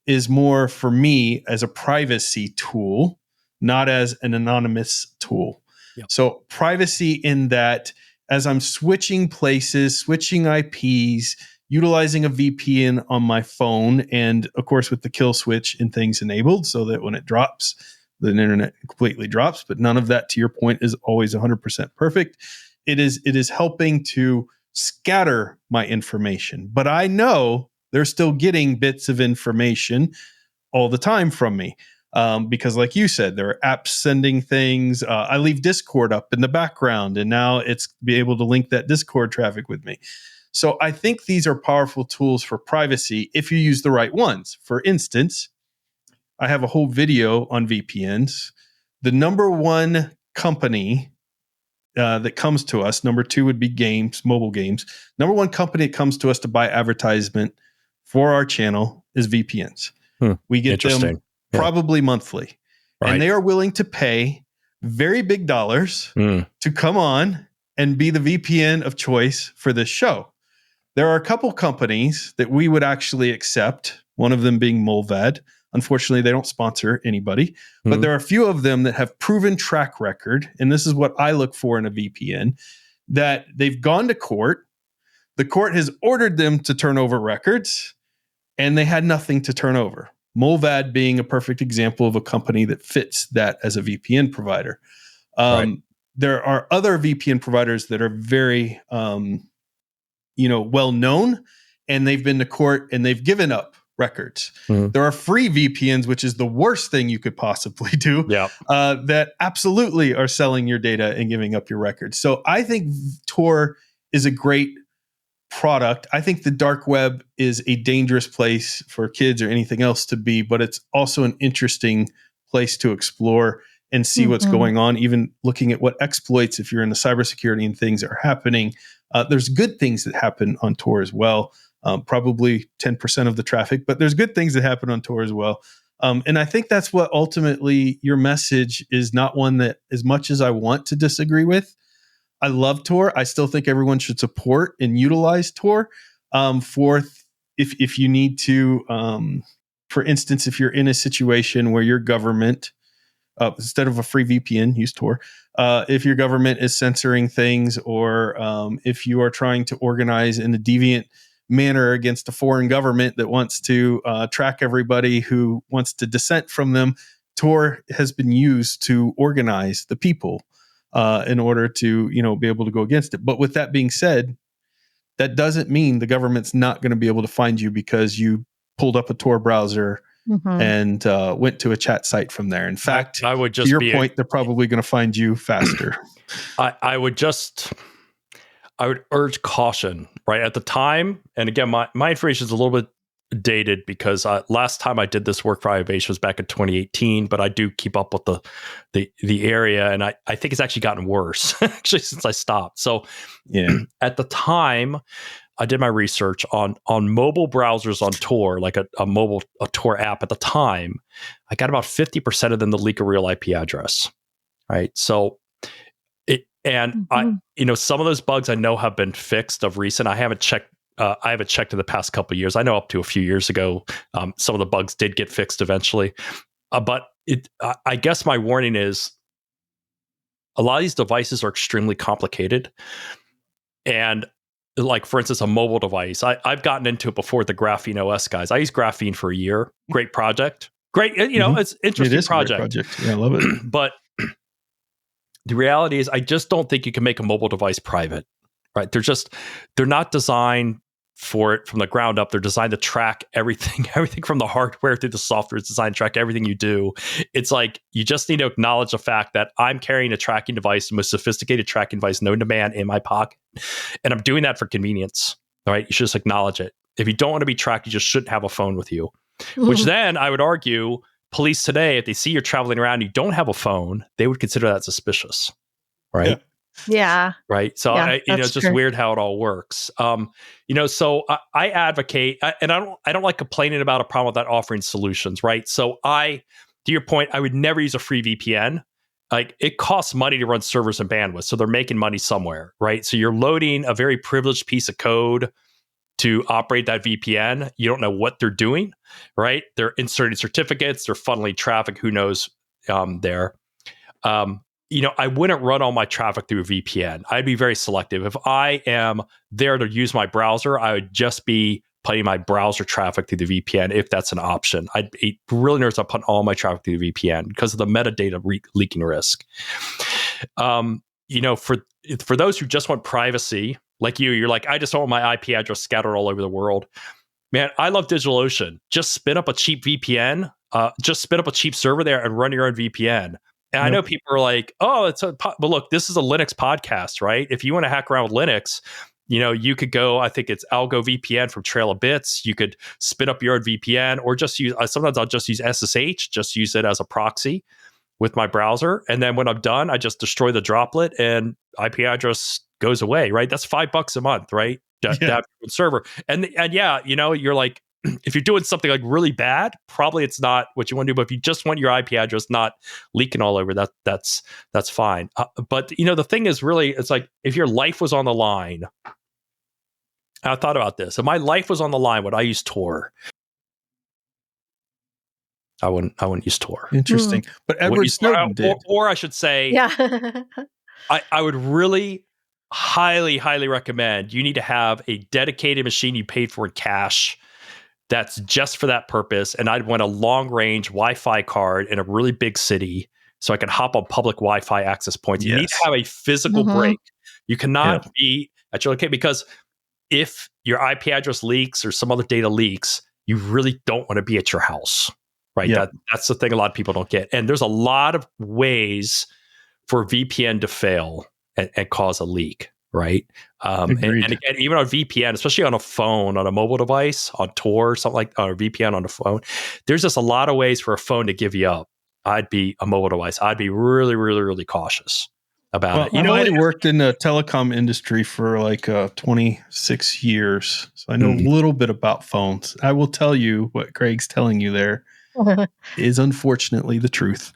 is more for me as a privacy tool, not as an anonymous tool. Yep. So privacy in that as I'm switching places, switching IPs, utilizing a VPN on my phone, and of course with the kill switch and things enabled so that when it drops, the internet completely drops. But none of that, to your point, is always 100% perfect. It is helping to scatter my information. But I know they're still getting bits of information all the time from me. Because like you said, there are apps sending things. I leave Discord up in the background, and now it's be able to link that Discord traffic with me. So I think these are powerful tools for privacy if you use the right ones. For instance, I have a whole video on VPNs. The number one company that comes to us, number two would be games, mobile games. Number one company that comes to us to buy advertisement for our channel is VPNs. We get them probably monthly. Right. And they are willing to pay very big dollars to come on and be the VPN of choice for this show. There are a couple companies that we would actually accept, one of them being Molvad. Unfortunately, they don't sponsor anybody, but there are a few of them that have proven track record, and this is what I look for in a VPN, that they've gone to court. The court has ordered them to turn over records, and they had nothing to turn over. Molvad being a perfect example of a company that fits that as a VPN provider. Right. There are other VPN providers that are very, well known, and they've been to court and they've given up records. Mhm. There are free VPNs, which is the worst thing you could possibly do. Yeah. That absolutely are selling your data and giving up your records. So I think Tor is a great product. I think the dark web is a dangerous place for kids or anything else to be, but it's also an interesting place to explore and see what's going on, even looking at what exploits, if you're in the cybersecurity and things are happening. There's good things that happen on Tor as well. Probably 10% of the traffic, but there's good things that happen on Tor as well. And I think that's what ultimately your message is, not one that, as much as I want to disagree with, I love Tor. I still think everyone should support and utilize Tor if you need to. For instance, if you're in a situation where your government, instead of a free VPN, use Tor. If your government is censoring things, or if you are trying to organize in a deviant manner against a foreign government that wants to track everybody who wants to dissent from them, Tor has been used to organize the people in order to, be able to go against it. But with that being said, that doesn't mean the government's not going to be able to find you because you pulled up a Tor browser and went to a chat site from there. In fact, I would just to your point, they're probably going to find you faster. I would urge caution, right? At the time, and again, my information is a little bit dated because last time I did this work for iovation was back in 2018, but I do keep up with the area, and I think it's actually gotten worse actually since I stopped. So at the time, I did my research on mobile browsers on Tor, like a Tor app. At the time, I got about 50% of them to leak a real IP address, right? So some of those bugs I know have been fixed of recent. I haven't checked in the past couple of years. I know up to a few years ago, some of the bugs did get fixed eventually. But I guess my warning is, a lot of these devices are extremely complicated. And like, for instance, a mobile device, I've gotten into it before with the Graphene OS guys. I used Graphene for a year. Great project. Great. It's an interesting project. A great project. Yeah, I love it. But the reality is, I just don't think you can make a mobile device private, right? They're not designed for it from the ground up. They're designed to track everything from the hardware through the software. It's designed to track everything you do. It's like, you just need to acknowledge the fact that I'm carrying a tracking device, the most sophisticated tracking device known to man, in my pocket. And I'm doing that for convenience, all right? You should just acknowledge it. If you don't want to be tracked, you just shouldn't have a phone with you. Which then, I would argue, police today, if they see you're traveling around and you don't have a phone, they would consider that suspicious, right? Yeah. Right. So it's just weird how it all works. So I advocate, and I don't like complaining about a problem without offering solutions. Right. So to your point, I would never use a free VPN. Like, it costs money to run servers and bandwidth. So they're making money somewhere. Right. So you're loading a very privileged piece of code to operate that VPN. You don't know what they're doing. Right. They're inserting certificates. They're funneling traffic. Who knows there. I wouldn't run all my traffic through a VPN. I'd be very selective. If I am there to use my browser, I would just be putting my browser traffic through the VPN if that's an option. I'd be really nervous about putting all my traffic through the VPN because of the metadata leaking risk. For those who just want privacy, like you're like, I just don't want my IP address scattered all over the world. Man, I love DigitalOcean. Just spin up a cheap VPN. Just spin up a cheap server there and run your own VPN. And I know people are like, oh, but look, this is a Linux podcast, right? If you want to hack around with Linux, you could go, I think it's Algo VPN from Trail of Bits. You could spin up your own VPN, or just use, sometimes I'll just use SSH, just use it as a proxy with my browser. And then when I'm done, I just destroy the droplet and IP address goes away, right? That's $5 a month, right? That server. And you're like, if you're doing something like really bad, probably it's not what you want to do. But if you just want your IP address not leaking all over, that's fine. But the thing is, really, it's like, if your life was on the line, I thought about this. If my life was on the line, would I use Tor? I wouldn't use Tor. Interesting. But Edward Snowden did. Or I should say, I would really highly, highly recommend, you need to have a dedicated machine you paid for in cash that's just for that purpose. And I'd want a long range Wi-Fi card in a really big city so I could hop on public Wi-Fi access points. You need to have a physical break. You cannot be at your location, because if your IP address leaks or some other data leaks, you really don't want to be at your house, right? That's the thing a lot of people don't get. And there's a lot of ways for VPN to fail and cause a leak, right? And again, even on VPN, especially on a phone, on a mobile device, on Tor, something like, or VPN on a phone, there's just a lot of ways for a phone to give you up. I'd be a mobile device. I'd be really, really, really cautious about it. I worked in the telecom industry for like 26 years. So I know a little bit about phones. I will tell you what Craig's telling you there is unfortunately the truth.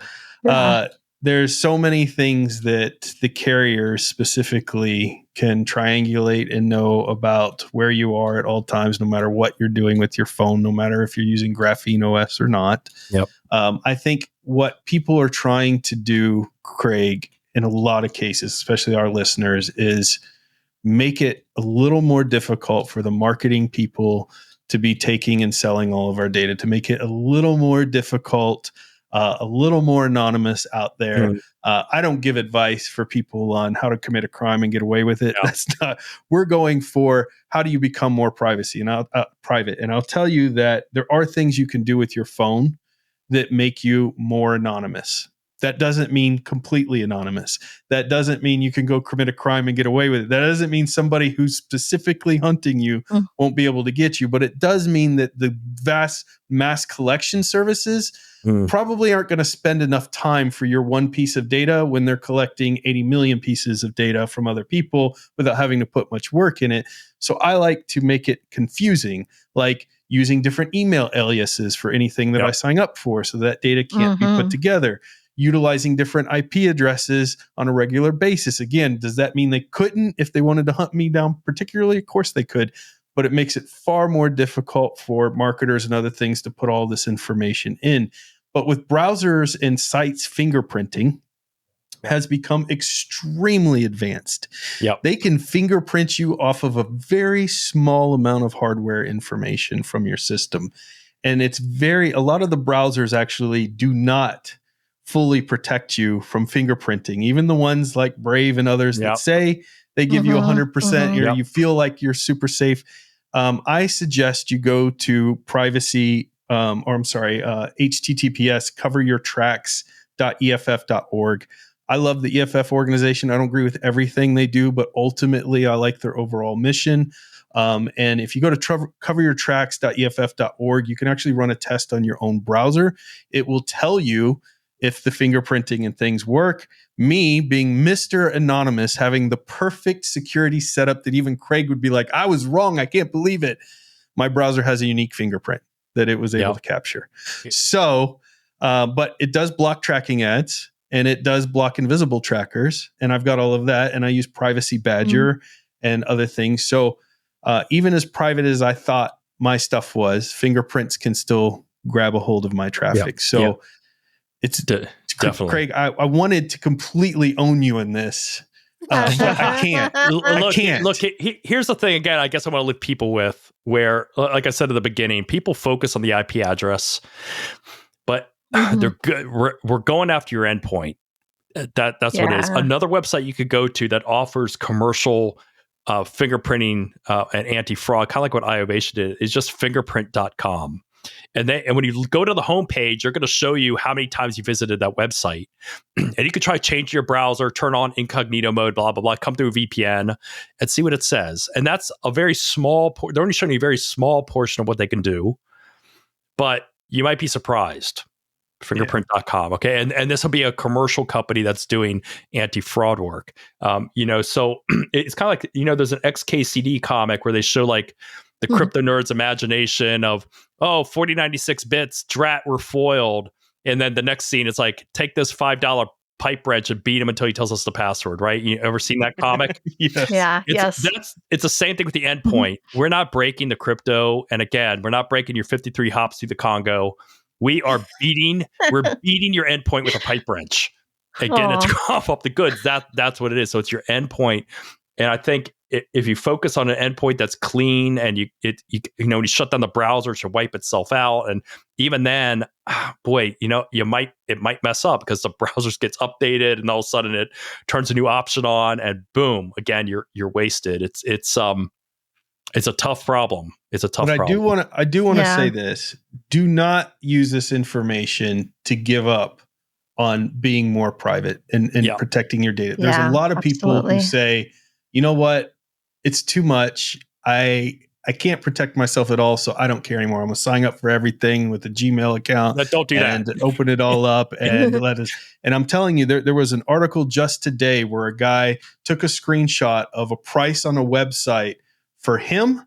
There's so many things that the carriers specifically can triangulate and know about where you are at all times, no matter what you're doing with your phone, no matter if you're using Graphene OS or not. I think what people are trying to do, Craig, in a lot of cases, especially our listeners, is make it a little more difficult for the marketing people to be taking and selling all of our data, to make it a little more difficult, a little more anonymous out there. I don't give advice for people on how to commit a crime and get away with it. That's not. We're going for how do you become more private. And I'll tell you that there are things you can do with your phone that make you more anonymous. That doesn't mean completely anonymous. That doesn't mean you can go commit a crime and get away with it. That doesn't mean somebody who's specifically hunting you won't be able to get you. But it does mean that the vast mass collection services probably aren't going to spend enough time for your one piece of data when they're collecting 80 million pieces of data from other people without having to put much work in it. So I like to make it confusing, like using different email aliases for anything that I sign up for so that data can't be put together. Utilizing different IP addresses on a regular basis. Again, does that mean they couldn't if they wanted to hunt me down particularly? Of course they could, but it makes it far more difficult for marketers and other things to put all this information in. But with browsers and sites, fingerprinting has become extremely advanced. They can fingerprint you off of a very small amount of hardware information from your system. And a lot of the browsers actually do not fully protect you from fingerprinting. Even the ones like Brave and others that say they give you 100%, you feel like you're super safe. I suggest you go to HTTPS coveryourtracks.eff.org. I love the EFF organization. I don't agree with everything they do, but ultimately I like their overall mission. And if you go to coveryourtracks.eff.org, you can actually run a test on your own browser. It will tell you if the fingerprinting and things work. Me being Mr. Anonymous, having the perfect security setup that even Craig would be like, I was wrong. I can't believe it. My browser has a unique fingerprint that it was able to capture. So, but it does block tracking ads and it does block invisible trackers. And I've got all of that. And I use Privacy Badger and other things. So even as private as I thought my stuff was, fingerprints can still grab a hold of my traffic. It's definitely, Craig, I wanted to completely own you in this, but I can't. I can't. Look, here's the thing. Again, I guess I want to leave people with where, like I said at the beginning, people focus on the IP address, but they're good. We're going after your endpoint. That's what it is. Another website you could go to that offers commercial fingerprinting and anti-fraud, kind of like what iOvation did, is just fingerprint.com. And when you go to the homepage, they're going to show you how many times you visited that website. And you could try to change your browser, turn on incognito mode, blah, blah, blah, come through a VPN and see what it says. And that's a very small, they're only showing you a very small portion of what they can do. But you might be surprised. Fingerprint.com. Okay. And this will be a commercial company that's doing anti-fraud work. So it's kind of like, there's an XKCD comic where they show like the crypto nerd's imagination of, 4096 bits, drat, we're foiled. And then the next scene, it's like, take this $5 pipe wrench and beat him until he tells us the password, right? You ever seen that comic? Yes. It's the same thing with the endpoint. We're not breaking the crypto. And again, we're not breaking your 53 hops through the Congo. We're beating your endpoint with a pipe wrench. Again, it's cough up the goods. That's what it is. So it's your endpoint. And I think if you focus on an endpoint that's clean and you shut down the browser, it should wipe itself out. And even then, boy, it might mess up because the browser gets updated and all of a sudden it turns a new option on and boom, again, you're wasted. It's a tough problem. It's a tough problem. I do want to say this. Do not use this information to give up on being more private and protecting your data. There's a lot of people who say, you know what? It's too much. I can't protect myself at all, so I don't care anymore. I'm going to sign up for everything with a Gmail account. Don't do that. And open it all up and let us. And I'm telling you, there was an article just today where a guy took a screenshot of a price on a website for him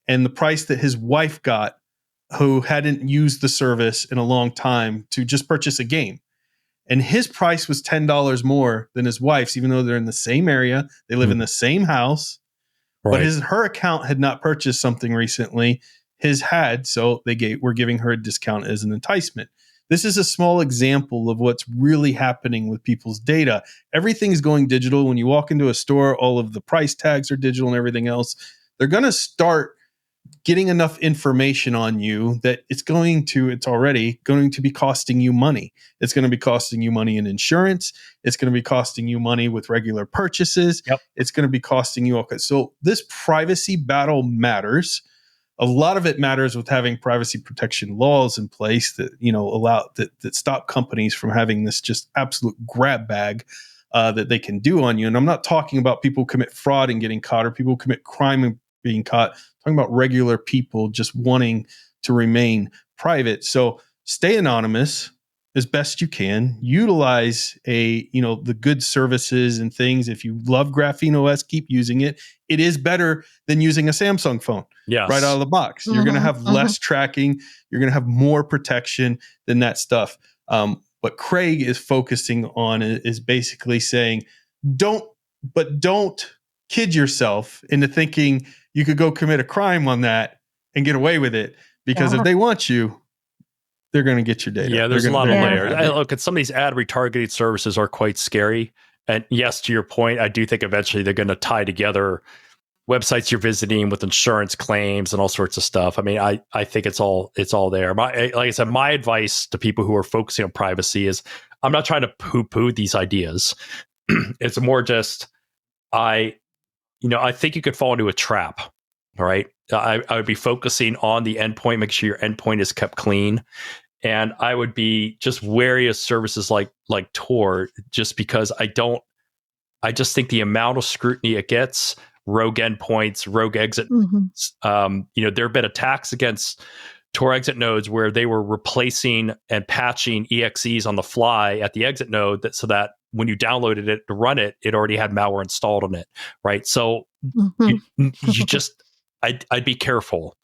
and the price that his wife got, who hadn't used the service in a long time, to just purchase a game. And his price was $10 more than his wife's, even though they're in the same area. They live in the same house. Right. But her account had not purchased something recently. His had, so we're giving her a discount as an enticement. This is a small example of what's really happening with people's data. Everything's going digital. When you walk into a store, all of the price tags are digital and everything else. They're going to start getting enough information on you that it's already going to be costing you money. It's going to be costing you money in insurance. It's going to be costing you money with regular purchases. Yep. It's going to be costing you all. So this privacy battle matters. A lot of it matters with having privacy protection laws in place that, that stop companies from having this just absolute grab bag that they can do on you. And I'm not talking about people who commit fraud and getting caught, or people who commit crime and being caught. I'm talking about regular people just wanting to remain private. So stay anonymous as best you can. Utilize the good services and things. If you love Graphene OS, keep using it. It is better than using a Samsung phone. Yes. Right out of the box. You're going to have less tracking. You're going to have more protection than that stuff. What Craig is focusing on is basically saying, don't kid yourself into thinking you could go commit a crime on that and get away with it, because if they want you, they're going to get your data. Yeah, there's a lot of layers. Look, at some of these ad retargeting services are quite scary. And yes, to your point, I do think eventually they're going to tie together websites you're visiting with insurance claims and all sorts of stuff. I mean, I think it's all there. Like I said, my advice to people who are focusing on privacy is I'm not trying to poo-poo these ideas. It's more just I think you could fall into a trap. All right. I would be focusing on the endpoint, make sure your endpoint is kept clean. And I would be just wary of services like Tor, just because I just think the amount of scrutiny it gets, rogue endpoints, rogue exit. There have been attacks against Tor exit nodes where they were replacing and patching EXEs on the fly at the exit node so that when you downloaded it to run it, it already had malware installed on it. Right. So you just, I'd be careful.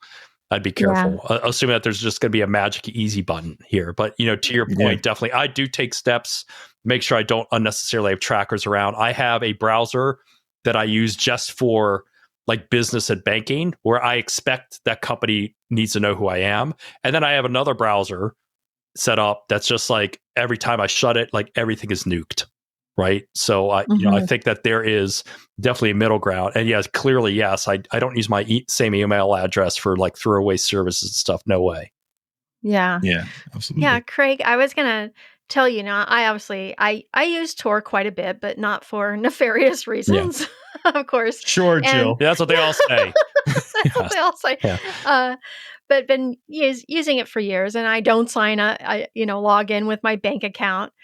Assuming that there's just going to be a magic easy button here. But, to your point, definitely, I do take steps, make sure I don't unnecessarily have trackers around. I have a browser that I use just for like business and banking, where I expect that company needs to know who I am. And then I have another browser set up that's just like every time I shut it, like everything is nuked. Right. So, I think that there is definitely a middle ground. And yes, clearly, yes, I don't use my same email address for like throwaway services and stuff. No way. Yeah. Yeah, absolutely. Yeah, Craig, I was going to tell you now, I use Tor quite a bit, but not for nefarious reasons, of course. Sure, Jill. Yeah, that's what they all say. That's what they all say. Yeah. But been using it for years, and I don't log in with my bank account.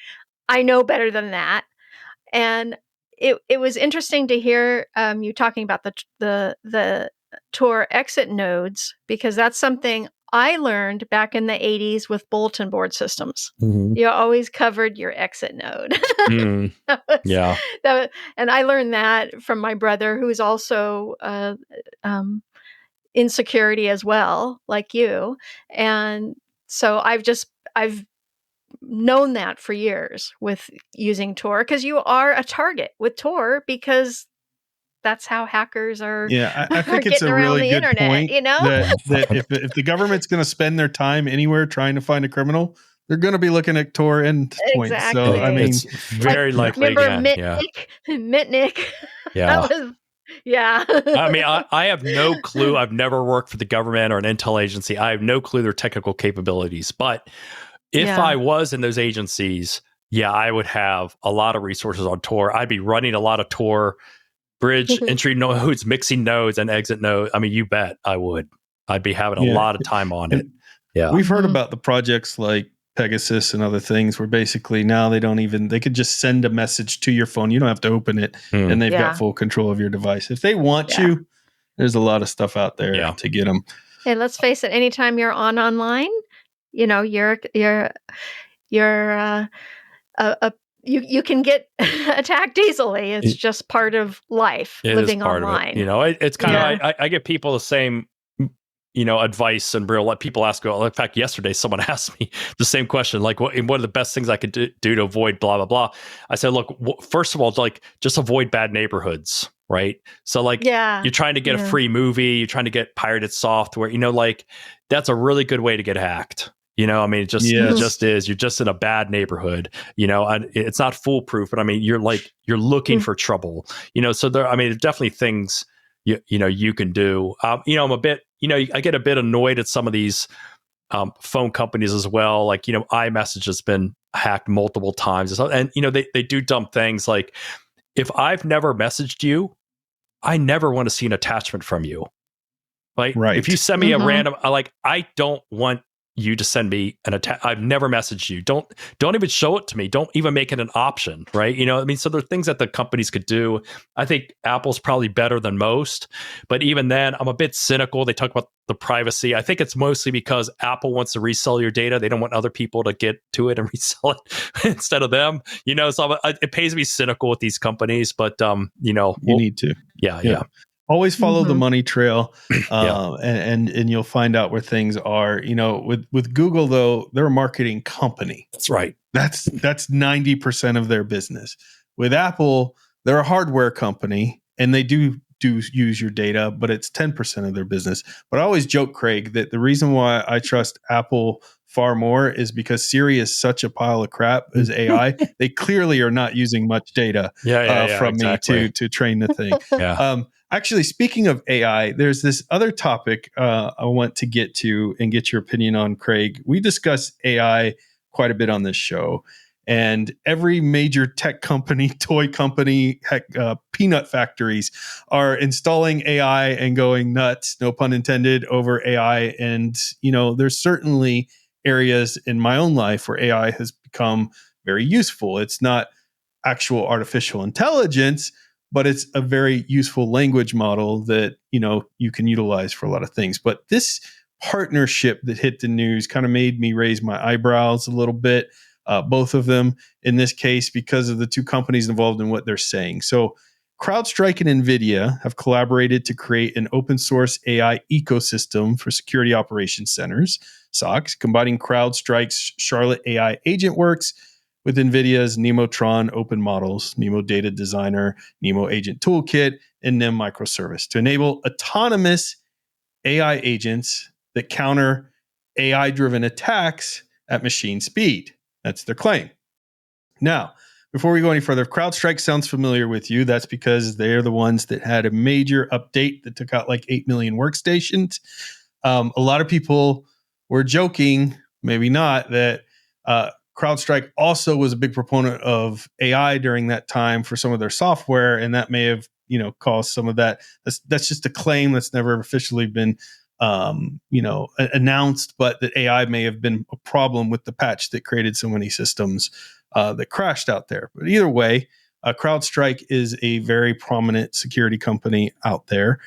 I know better than that. And it was interesting to hear you talking about the Tor exit nodes, because that's something I learned back in the 80s with bulletin board systems. You always covered your exit node. And I learned that from my brother, who is also in security as well, like you. And so I've known that for years with using Tor, because you are a target with Tor, because that's how hackers are. Yeah, I think it's a really good internet, point. That if the government's going to spend their time anywhere trying to find a criminal, they're going to be looking at Tor endpoints. Exactly. So I mean, it's very likely. Remember Mitnick? Yeah. Yeah. I mean, I have no clue. I've never worked for the government or an intel agency. I have no clue their technical capabilities. But if I was in those agencies, yeah, I would have a lot of resources on Tor. I'd be running a lot of Tor bridge entry nodes, mixing nodes, and exit nodes. I mean, you bet I would. I'd be having a lot of time on it. Yeah. We've heard about the projects like Pegasus and other things where basically now they could just send a message to your phone. You don't have to open it and they've got full control of your device. If they want you, there's a lot of stuff out there to get them. Hey, let's face it. Anytime you're online, you know, you can get attacked easily. It's just part of life, living online. You know, it's kind of, I get people the same, you know, advice and real. People ask, in fact, yesterday, someone asked me the same question, like, what are the best things I could do to avoid blah, blah, blah. I said, look, first of all, like, just avoid bad neighborhoods, right? So, like, you're trying to get a free movie, you're trying to get pirated software, you know, like, that's a really good way to get hacked. You know, I mean, it just is. You're just in a bad neighborhood. You know, and it's not foolproof, but I mean, you're looking for trouble. You know, so there are definitely things you can do. You know, I'm a bit. You know, I get a bit annoyed at some of these phone companies as well. Like, you know, iMessage has been hacked multiple times, and you know, they do dumb things like, if I've never messaged you, I never want to see an attachment from you. Right. If you send me a random, I don't want you to send me an attack. I've never messaged you. Don't even show it to me. Don't even make it an option, right? You know, I mean, so there are things that the companies could do. I think Apple's probably better than most, but even then, I'm a bit cynical. They talk about the privacy. I think it's mostly because Apple wants to resell your data. They don't want other people to get to it and resell it instead of them. You know, so it pays to be cynical with these companies, but you know, you need to. Yeah. Always follow the money trail, and you'll find out where things are. You know, with Google though, they're a marketing company. That's right. That's 90% of their business. With Apple, they're a hardware company, and they do use your data, but it's 10% of their business. But I always joke, Craig, that the reason why I trust Apple far more is because Siri is such a pile of crap as AI. They clearly are not using much data from me to train the thing. Actually, speaking of AI, there's this other topic I want to get to and get your opinion on, Craig. We discuss AI quite a bit on this show, and every major tech company, toy company, heck, peanut factories are installing AI and going nuts, no pun intended, over AI. And, you know, there's certainly areas in my own life where AI has become very useful. It's not actual artificial intelligence, but it's a very useful language model that, you know, you can utilize for a lot of things. But this partnership that hit the news kind of made me raise my eyebrows a little bit, both of them in this case, because of the two companies involved in what they're saying. So CrowdStrike and Nvidia have collaborated to create an open source AI ecosystem for security operations centers, SOCs, combining CrowdStrike's Charlotte AI Agent Works with NVIDIA's Nemotron open models, Nemo Data Designer, Nemo Agent Toolkit, and NIM microservice to enable autonomous AI agents that counter AI-driven attacks at machine speed. That's their claim. Now, before we go any further, if CrowdStrike sounds familiar with you, that's because they're the ones that had a major update that took out like 8 million workstations. A lot of people were joking, maybe not, that CrowdStrike also was a big proponent of AI during that time for some of their software, and that may have, you know, caused some of that. That's just a claim that's never officially been, announced, but that AI may have been a problem with the patch that created so many systems that crashed out there. But either way, CrowdStrike is a very prominent security company out there.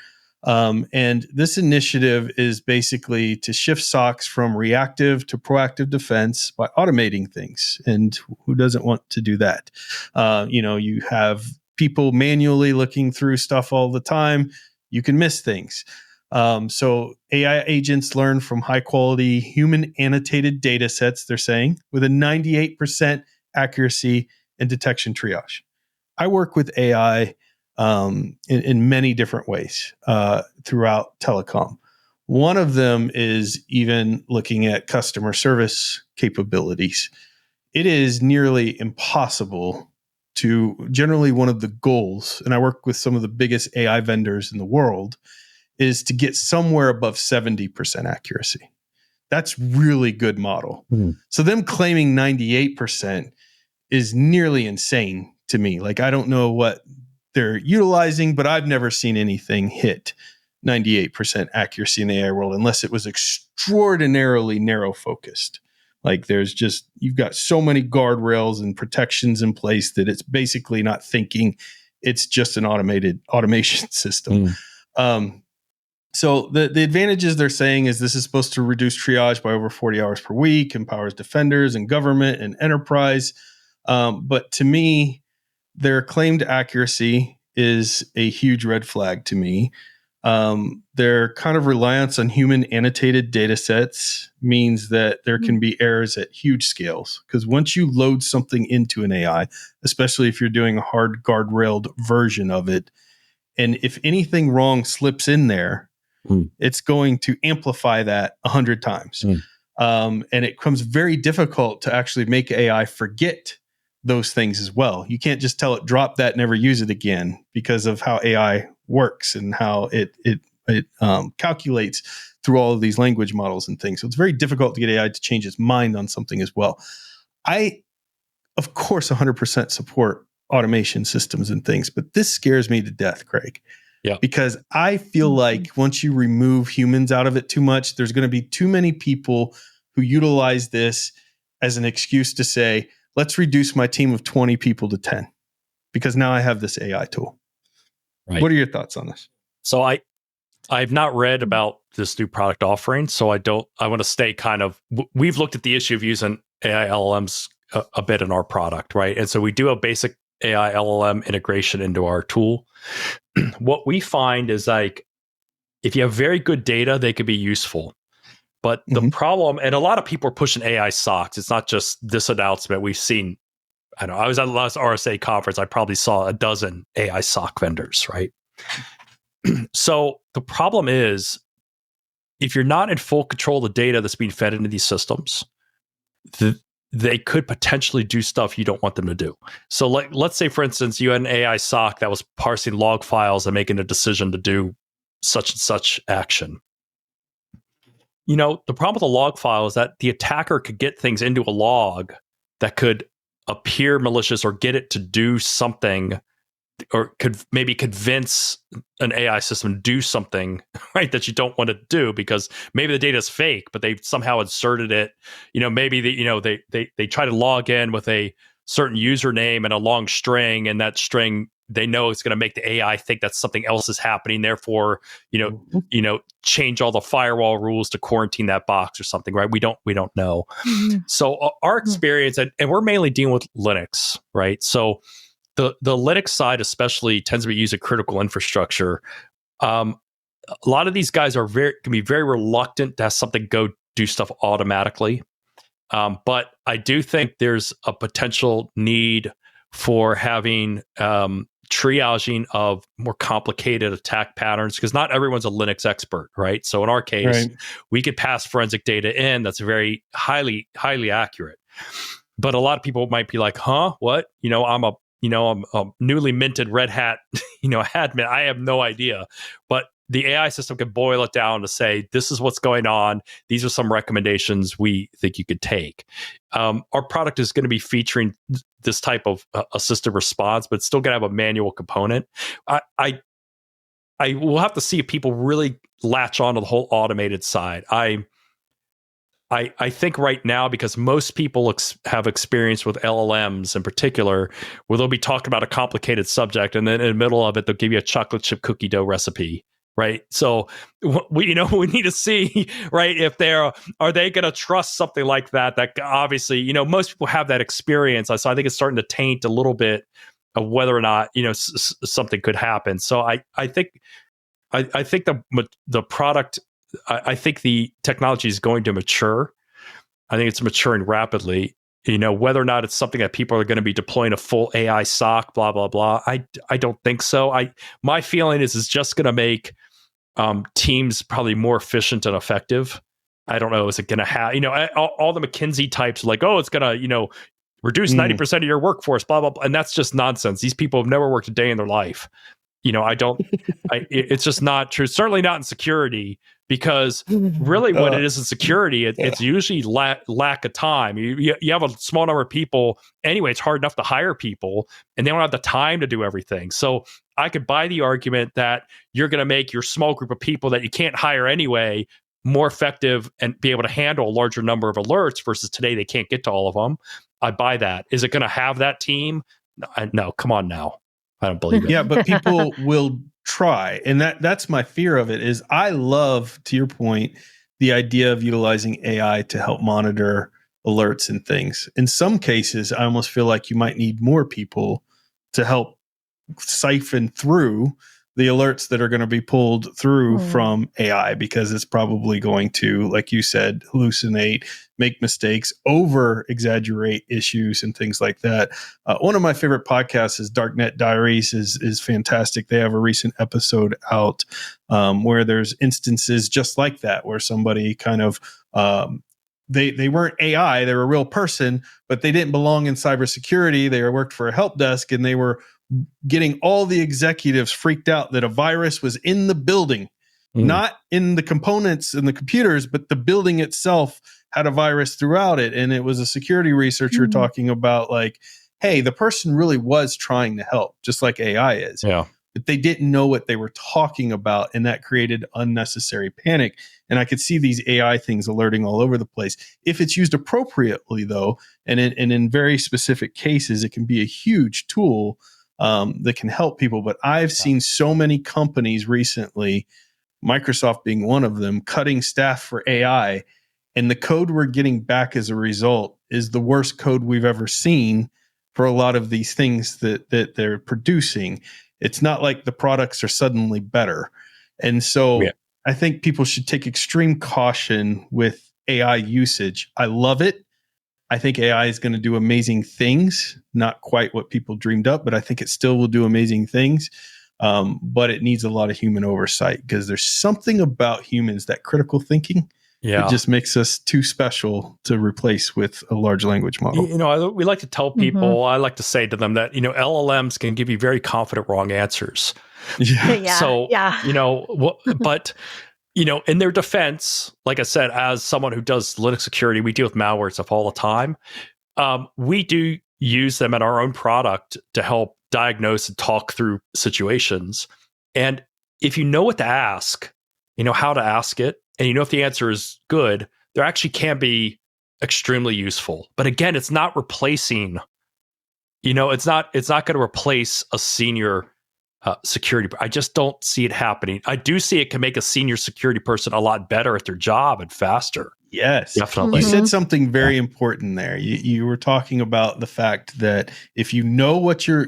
And this initiative is basically to shift SOCs from reactive to proactive defense by automating things. And who doesn't want to do that? You have people manually looking through stuff all the time. You can miss things. So AI agents learn from high quality human annotated data sets, they're saying, with a 98% accuracy and detection triage. I work with AI in many different ways throughout telecom. One of them is even looking at customer service capabilities. It is nearly impossible to generally one of the goals, and I work with some of the biggest AI vendors in the world, is to get somewhere above 70% accuracy. That's really good model. So them claiming 98% is nearly insane to me. Like, I don't know what they're utilizing, but I've never seen anything hit 98% accuracy in the AI world unless it was extraordinarily narrow focused. Like, you've got so many guardrails and protections in place that it's basically not thinking, it's just an automation system. So the advantages they're saying is this is supposed to reduce triage by over 40 hours per week, empowers defenders and government and enterprise. But to me, their claimed accuracy is a huge red flag to me. Their kind of reliance on human annotated data sets means that there can be errors at huge scales. Because once you load something into an AI, especially if you're doing a hard guardrailed version of it, and if anything wrong slips in there, it's going to amplify that 100 times. And it becomes very difficult to actually make AI forget those things as well. You can't just tell it, drop that, never use it again, because of how AI works and how it calculates through all of these language models and things. So it's very difficult to get AI to change its mind on something as well. I, of course, 100% support automation systems and things, but this scares me to death, Craig. Yeah. Because I feel like once you remove humans out of it too much, there's going to be too many people who utilize this as an excuse to say, let's reduce my team of 20 people to 10 because now I have this AI tool. Right. What are your thoughts on this? So I've not read about this new product offering, so I want to stay we've looked at the issue of using AI LLMs a bit in our product, right? And so we do a basic AI LLM integration into our tool. What we find is, like, if you have very good data, they could be useful. But the problem, and a lot of people are pushing AI socks. It's not just this announcement. We've seen, I don't know, I was at the last RSA conference. I probably saw a dozen AI sock vendors, right? So the problem is, if you're not in full control of the data that's being fed into these systems, they could potentially do stuff you don't want them to do. So let's say, for instance, you had an AI SOC that was parsing log files and making a decision to do such and such action. You know, the problem with a log file is that the attacker could get things into a log that could appear malicious or get it to do something, or could maybe convince an AI system to do something, right, that you don't want to do, because maybe the data is fake, but they've somehow inserted it. You know, maybe they try to log in with a certain username and a long string, and that string, they know it's going to make the AI think that something else is happening. Therefore, change all the firewall rules to quarantine that box or something, right? We don't know. So our experience, and we're mainly dealing with Linux, right? So the Linux side especially tends to be used in critical infrastructure. A lot of these guys can be very reluctant to have something go do stuff automatically. But I do think there's a potential need for having triaging of more complicated attack patterns, because not everyone's a Linux expert, right? So in our case, we could pass forensic data in that's very highly, highly accurate. But a lot of people might be like, huh, what? I'm a newly minted Red Hat, admin. I have no idea. But the AI system can boil it down to say, this is what's going on. These are some recommendations we think you could take. Our product is going to be featuring this type of assistive response, but it's still going to have a manual component. I will have to see if people really latch on to the whole automated side. I think right now, because most people have experience with LLMs in particular, where they'll be talking about a complicated subject, and then in the middle of it, they'll give you a chocolate chip cookie dough recipe, right? So we need to see, right, if are they going to trust something like that? That obviously, most people have that experience. So I think it's starting to taint a little bit of whether or not something could happen. So I think the product. I think the technology is going to mature. I think it's maturing rapidly. Whether or not it's something that people are going to be deploying a full AI SOC, blah, blah, blah. I don't think so. My feeling is it's just going to make teams probably more efficient and effective. I don't know. Is it going to have, all the McKinsey types like, oh, it's going to, reduce 90% of your workforce, blah, blah, blah. And that's just nonsense. These people have never worked a day in their life. It's just not true. Certainly not in security, because really what it is in security, it's usually lack of time. You have a small number of people. Anyway, it's hard enough to hire people, and they don't have the time to do everything. So I could buy the argument that you're going to make your small group of people that you can't hire anyway more effective and be able to handle a larger number of alerts versus today they can't get to all of them. I buy that. Is it going to have that team? No, come on now. I don't believe it. Yeah, but people will try. And that's my fear of it is I love, to your point, the idea of utilizing AI to help monitor alerts and things. In some cases, I almost feel like you might need more people to help siphon through the alerts that are going to be pulled through from AI, because it's probably going to, like you said, hallucinate, make mistakes, over exaggerate issues and things like that. One of my favorite podcasts is Darknet Diaries is fantastic. They have a recent episode out where there's instances just like that, where somebody kind of, they weren't AI, they were a real person, but they didn't belong in cybersecurity. They worked for a help desk, and they were getting all the executives freaked out that a virus was in the building, not in the components in the computers, but the building itself had a virus throughout it. And it was a security researcher talking about like, hey, the person really was trying to help, just like AI is. Yeah. But they didn't know what they were talking about, and that created unnecessary panic. And I could see these AI things alerting all over the place. If it's used appropriately, though, and in very specific cases, it can be a huge tool that can help people. But I've seen so many companies recently, Microsoft being one of them, cutting staff for AI. And the code we're getting back as a result is the worst code we've ever seen for a lot of these things that they're producing. It's not like the products are suddenly better. And so I think people should take extreme caution with AI usage. I love it. I think AI is going to do amazing things, not quite what people dreamed up, but I think it still will do amazing things. But it needs a lot of human oversight, because there's something about humans, that critical thinking, it just makes us too special to replace with a large language model. We like to tell people, I like to say to them that, LLMs can give you very confident wrong answers. But in their defense, like I said, as someone who does Linux security, we deal with malware stuff all the time. We do use them in our own product to help diagnose and talk through situations. And if you know what to ask, how to ask it, and if the answer is good, there actually can be extremely useful. But again, it's not replacing, it's not going to replace a senior security. I just don't see it happening. I do see it can make a senior security person a lot better at their job and faster. Yes, definitely. You said something very important there. You were talking about the fact that if you know what you're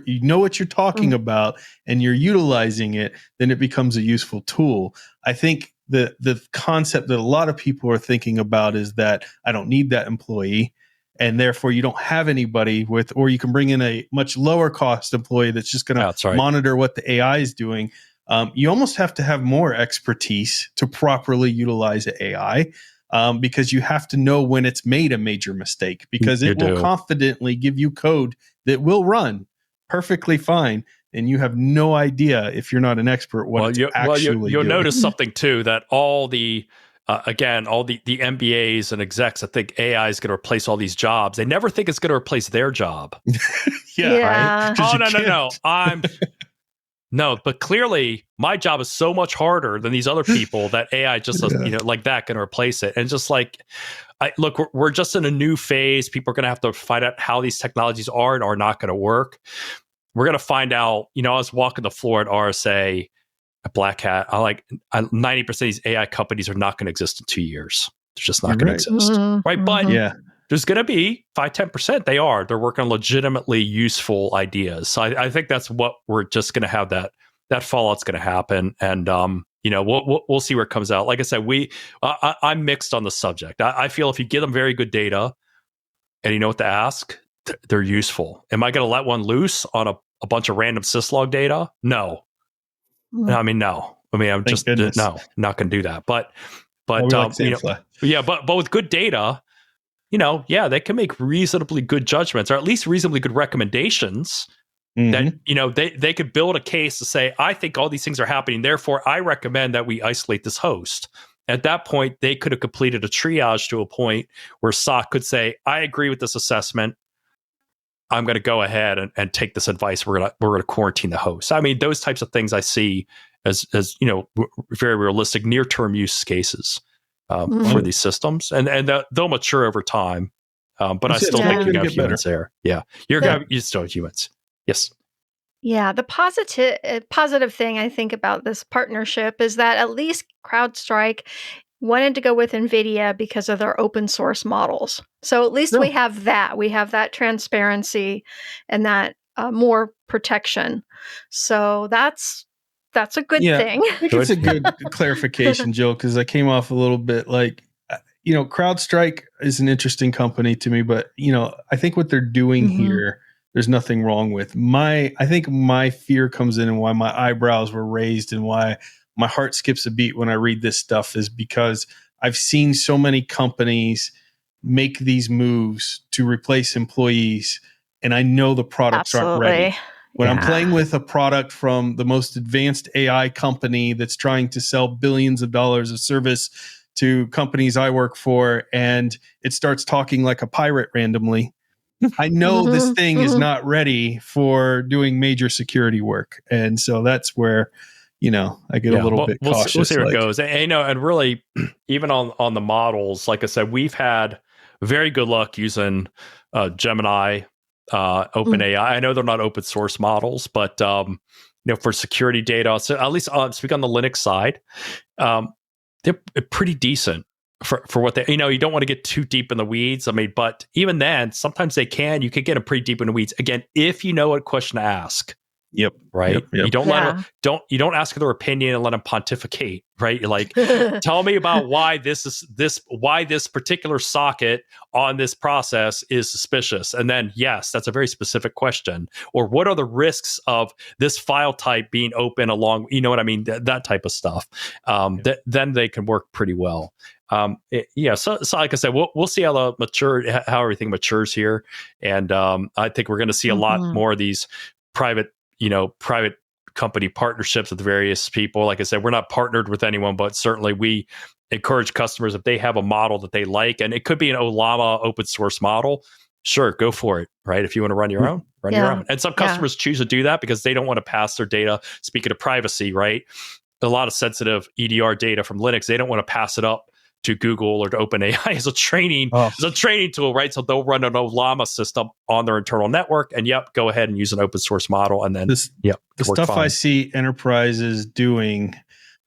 talking about and you're utilizing it, then it becomes a useful tool. I think the concept that a lot of people are thinking about is that I don't need that employee, and therefore you don't have anybody or you can bring in a much lower cost employee that's just going to monitor what the AI is doing. You almost have to have more expertise to properly utilize the AI, because you have to know when it's made a major mistake, because it will confidently give you code that will run perfectly fine. And you have no idea, if you're not an expert, what it's actually you'll doing. notice something too, that all the MBAs and execs that think AI is going to replace all these jobs, they never think it's going to replace their job. Yeah. Right? Oh, no. But clearly, my job is so much harder than these other people that AI just like that going to replace it. And just like, look, we're just in a new phase. People are going to have to find out how these technologies are and are not going to work. We're going to find out. I was walking the floor at RSA. Black Hat, 90% of these AI companies are not going to exist in 2 years. They're just not going to exist. Right. But there's going to be 5-10%. They're working on legitimately useful ideas. So I think that's what we're just going to have, that fallout's going to happen. And, we'll see where it comes out. Like I said, I'm mixed on the subject. I feel if you give them very good data and you know what to ask, they're useful. Am I going to let one loose on a bunch of random syslog data? No. No. I'm just not going to do that. But like Sandfly. but with good data, they can make reasonably good judgments, or at least reasonably good recommendations. That they could build a case to say, I think all these things are happening, therefore I recommend that we isolate this host. At that point, they could have completed a triage to a point where SOC could say, I agree with this assessment. I'm going to go ahead and take this advice. We're going to quarantine the host. I mean, those types of things I see as very realistic near-term use cases for these systems, and they'll mature over time. But I still think you have humans there. Yeah, you still have humans. Yes. Yeah, the positive thing I think about this partnership is that at least CrowdStrike wanted to go with Nvidia because of their open source models. So at least we have that. We have that transparency and that more protection. So that's a good thing. I think it's a good clarification, Jill, because I came off a little bit like, CrowdStrike is an interesting company to me, but I think what they're doing here, there's nothing wrong with. I think my fear comes in, and why my eyebrows were raised and why my heart skips a beat when I read this stuff is because I've seen so many companies make these moves to replace employees, and I know the products aren't ready. When I'm playing with a product from the most advanced AI company that's trying to sell billions of dollars of service to companies I work for, and it starts talking like a pirate randomly, I know this thing is not ready for doing major security work. And so that's where, I get a little bit cautious. We'll see where it goes. And really, even on the models, like I said, we've had very good luck using Gemini, OpenAI. I know they're not open source models, but for security data, so at least speak on the Linux side, they're pretty decent for what they, you don't want to get too deep in the weeds. I mean, but even then, sometimes you could get them pretty deep in the weeds. Again, if you know what question to ask. Yep. Right. Yep. You don't you don't ask their opinion and let them pontificate. Right. You're like, tell me about why this particular socket on this process is suspicious. And then, yes, that's a very specific question. Or what are the risks of this file type being open along, you know what I mean? That type of stuff. Then they can work pretty well. So like I said, we'll see how everything matures here. And I think we're going to see a lot more of these private company partnerships with various people. Like I said, we're not partnered with anyone, but certainly we encourage customers, if they have a model that they like, and it could be an Olama open source model, sure, go for it, right? If you want to run your own, your own. And some customers choose to do that because they don't want to pass their data. Speaking of privacy, right? A lot of sensitive EDR data from Linux, they don't want to pass it up to Google or to OpenAI as a training tool, right? So they'll run an Olama system on their internal network, and go ahead and use an open source model, and then the stuff I see enterprises doing,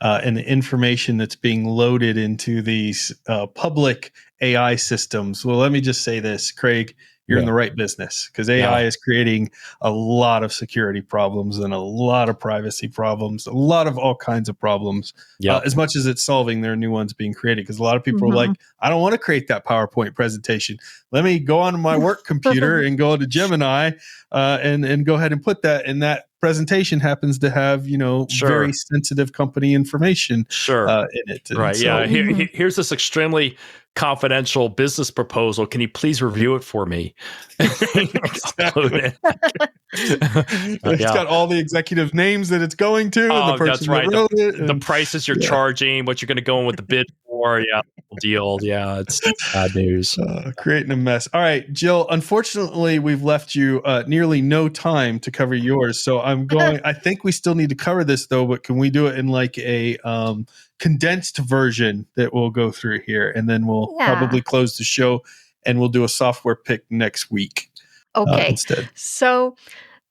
and the information that's being loaded into these public AI systems. Well, let me just say this, Craig. You're in the right business, because AI is creating a lot of security problems and a lot of privacy problems, a lot of all kinds of problems. As much as it's solving, there are new ones being created, because a lot of people are like, I don't want to create that PowerPoint presentation. Let me go on my work computer and go to Gemini and go ahead and put that in. That presentation happens to have, very sensitive company information in it. And right. So, here's this extremely confidential business proposal. Can you please review it for me? Upload it. It's got all the executive names that it's going to. And the person that's right. That wrote it, the prices you're charging, what you're going to go in with the bid for. Deal. It's bad news. Creating a mess. All right, Jill, unfortunately, we've left you nearly no time to cover yours. So I think we still need to cover this, though, but can we do it in like a condensed version that we'll go through here, and then we'll probably close the show, and we'll do a software pick next week. Instead. So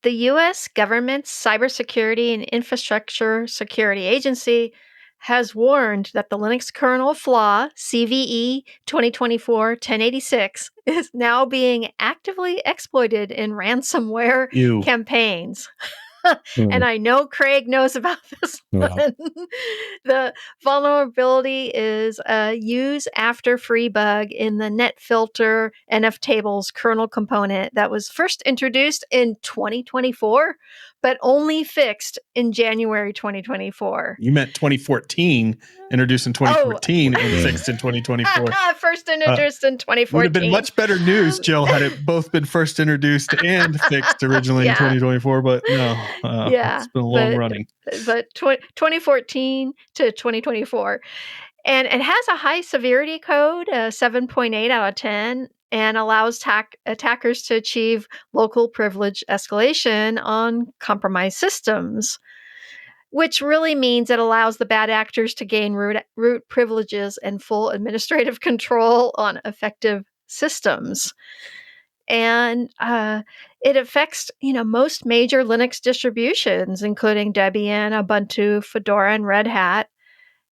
the U.S. government's Cybersecurity and Infrastructure Security Agency has warned that the Linux kernel Flaw CVE 2024-1086 is now being actively exploited in ransomware campaigns. And I know Craig knows about this one. The vulnerability is a use after free bug in the NetFilter NF tables kernel component that was first introduced in 2024 but only fixed in January 2024. You meant 2014, introduced in 2014 and fixed in 2024. First introduced in 2014. Would have been much better news, Jill, had it both been first introduced and fixed originally in 2024. But no, it's been a long running. But 2014 to 2024. And it has a high severity code, 7.8 out of 10, and allows attackers to achieve local privilege escalation on compromised systems, which really means it allows the bad actors to gain root privileges and full administrative control on effective systems. And it affects, most major Linux distributions, including Debian, Ubuntu, Fedora, and Red Hat.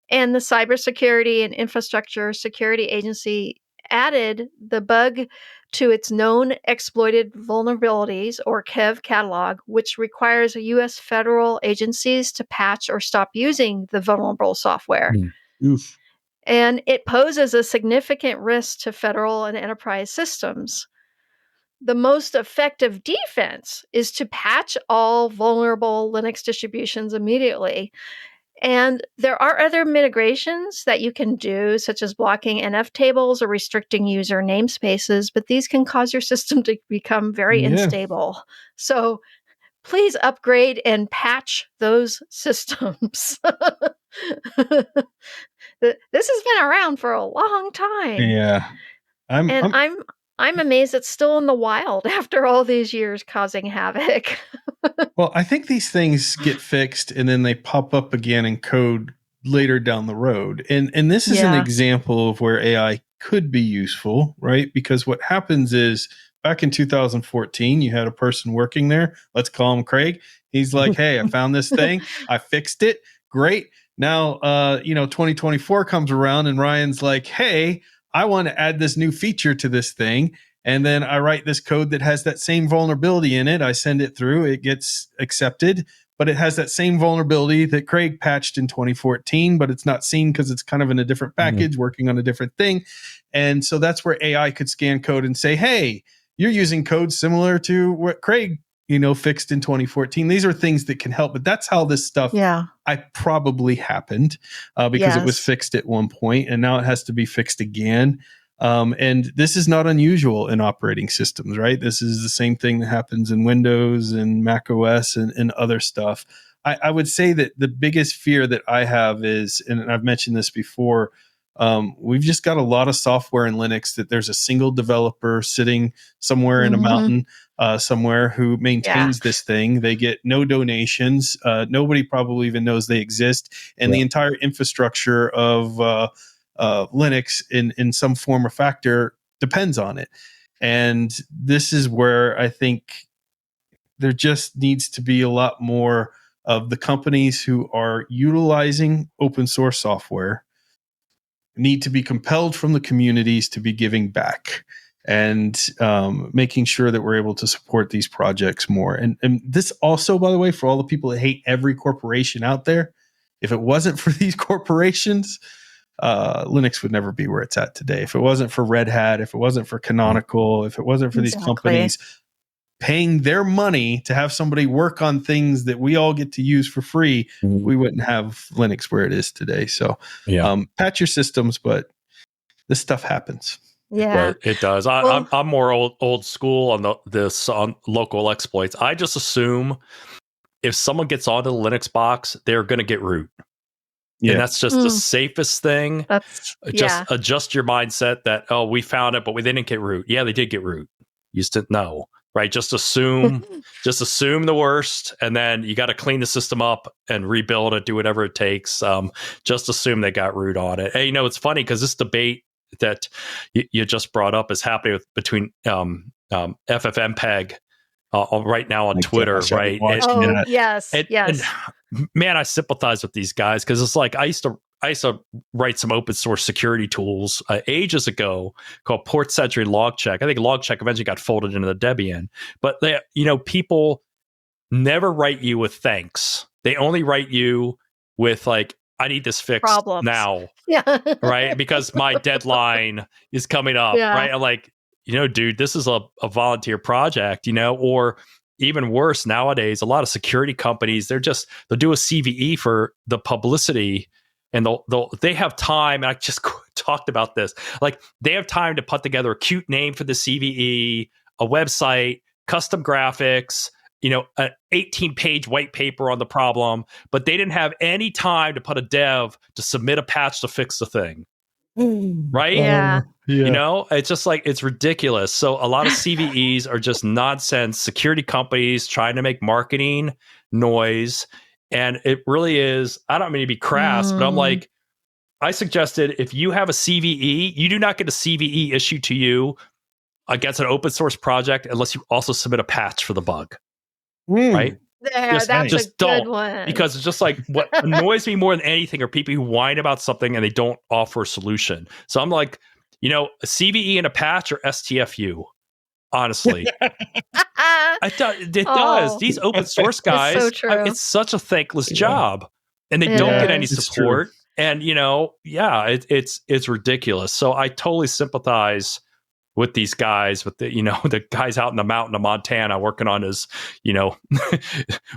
And the Cybersecurity and Infrastructure Security Agency added the bug to its known exploited vulnerabilities, or KEV catalog, which requires U.S. federal agencies to patch or stop using the vulnerable software. Oof. And it poses a significant risk to federal and enterprise systems. The most effective defense is to patch all vulnerable Linux distributions immediately. And there are other mitigations that you can do, such as blocking NF tables or restricting user namespaces, but these can cause your system to become very unstable. So please upgrade and patch those systems. This has been around for a long time. Yeah. I'm amazed it's still in the wild after all these years causing havoc. Well, I think these things get fixed and then they pop up again in code later down the road. And this is an example of where AI could be useful, right? Because what happens is back in 2014, you had a person working there. Let's call him Craig. He's like, hey, I found this thing. I fixed it. Great. Now, 2024 comes around and Ryan's like, hey, I want to add this new feature to this thing. And then I write this code that has that same vulnerability in it. I send it through. It gets accepted, but it has that same vulnerability that Craig patched in 2014, but it's not seen because it's kind of in a different package, working on a different thing. And so that's where AI could scan code and say, hey, you're using code similar to what Craig, fixed in 2014. These are things that can help, but that's how this stuff probably happened because it was fixed at one point and now it has to be fixed again. And this is not unusual in operating systems, right? This is the same thing that happens in Windows and Mac OS and other stuff. I would say that the biggest fear that I have is, and I've mentioned this before, we've just got a lot of software in Linux that there's a single developer sitting somewhere in a mountain somewhere who maintains this thing. They get no donations. Nobody probably even knows they exist. And the entire infrastructure of Linux in some form or factor depends on it. And this is where I think there just needs to be a lot more of the companies who are utilizing open source software need to be compelled from the communities to be giving back and making sure that we're able to support these projects more. And this also, by the way, for all the people that hate every corporation out there, if it wasn't for these corporations, Linux would never be where it's at today. If it wasn't for Red Hat, if it wasn't for Canonical, if it wasn't for these companies paying their money to have somebody work on things that we all get to use for free, we wouldn't have Linux where it is today. So patch your systems, but this stuff happens. Yeah, it does. I'm more old school on local exploits. I just assume if someone gets onto the Linux box, they're going to get root. Yeah. And that's just the safest thing. Just adjust your mindset that, we found it, but they didn't get root. Yeah, they did get root. You just didn't know, right? Just assume the worst, and then you got to clean the system up and rebuild it, do whatever it takes. Just assume they got root on it. And, it's funny because this debate that you just brought up is happening between FFmpeg right now on Twitter, right? Yes. And, man, I sympathize with these guys because it's like I used to write some open source security tools ages ago called Port Century Logcheck. I think Logcheck eventually got folded into the Debian, but people never write you with thanks. They only write you with like, I need this fixed now, right? Because my deadline is coming up, right? I'm like, dude, this is a volunteer project, or even worse nowadays, a lot of security companies, they'll do a CVE for the publicity, and they have time. And I just talked about this. Like, they have time to put together a cute name for the CVE, a website, custom graphics, an 18-page white paper on the problem, but they didn't have any time to put a dev to submit a patch to fix the thing. Right? Yeah. It's just like, it's ridiculous. So a lot of CVEs are just nonsense. Security companies trying to make marketing noise. And it really is, I don't mean to be crass, but I'm like, I suggested if you have a CVE, you do not get a CVE issued to you against an open source project unless you also submit a patch for the bug. Right? There, that's a good one. Because it's just like, what annoys me more than anything are people who whine about something and they don't offer a solution. So I'm like, a CVE and a patch or STFU, honestly. It does. These open source guys, it's so true. It's such a thankless job, and they don't get any support. And it's ridiculous. So I totally sympathize with these guys, with the guys out in the mountain of Montana working on his,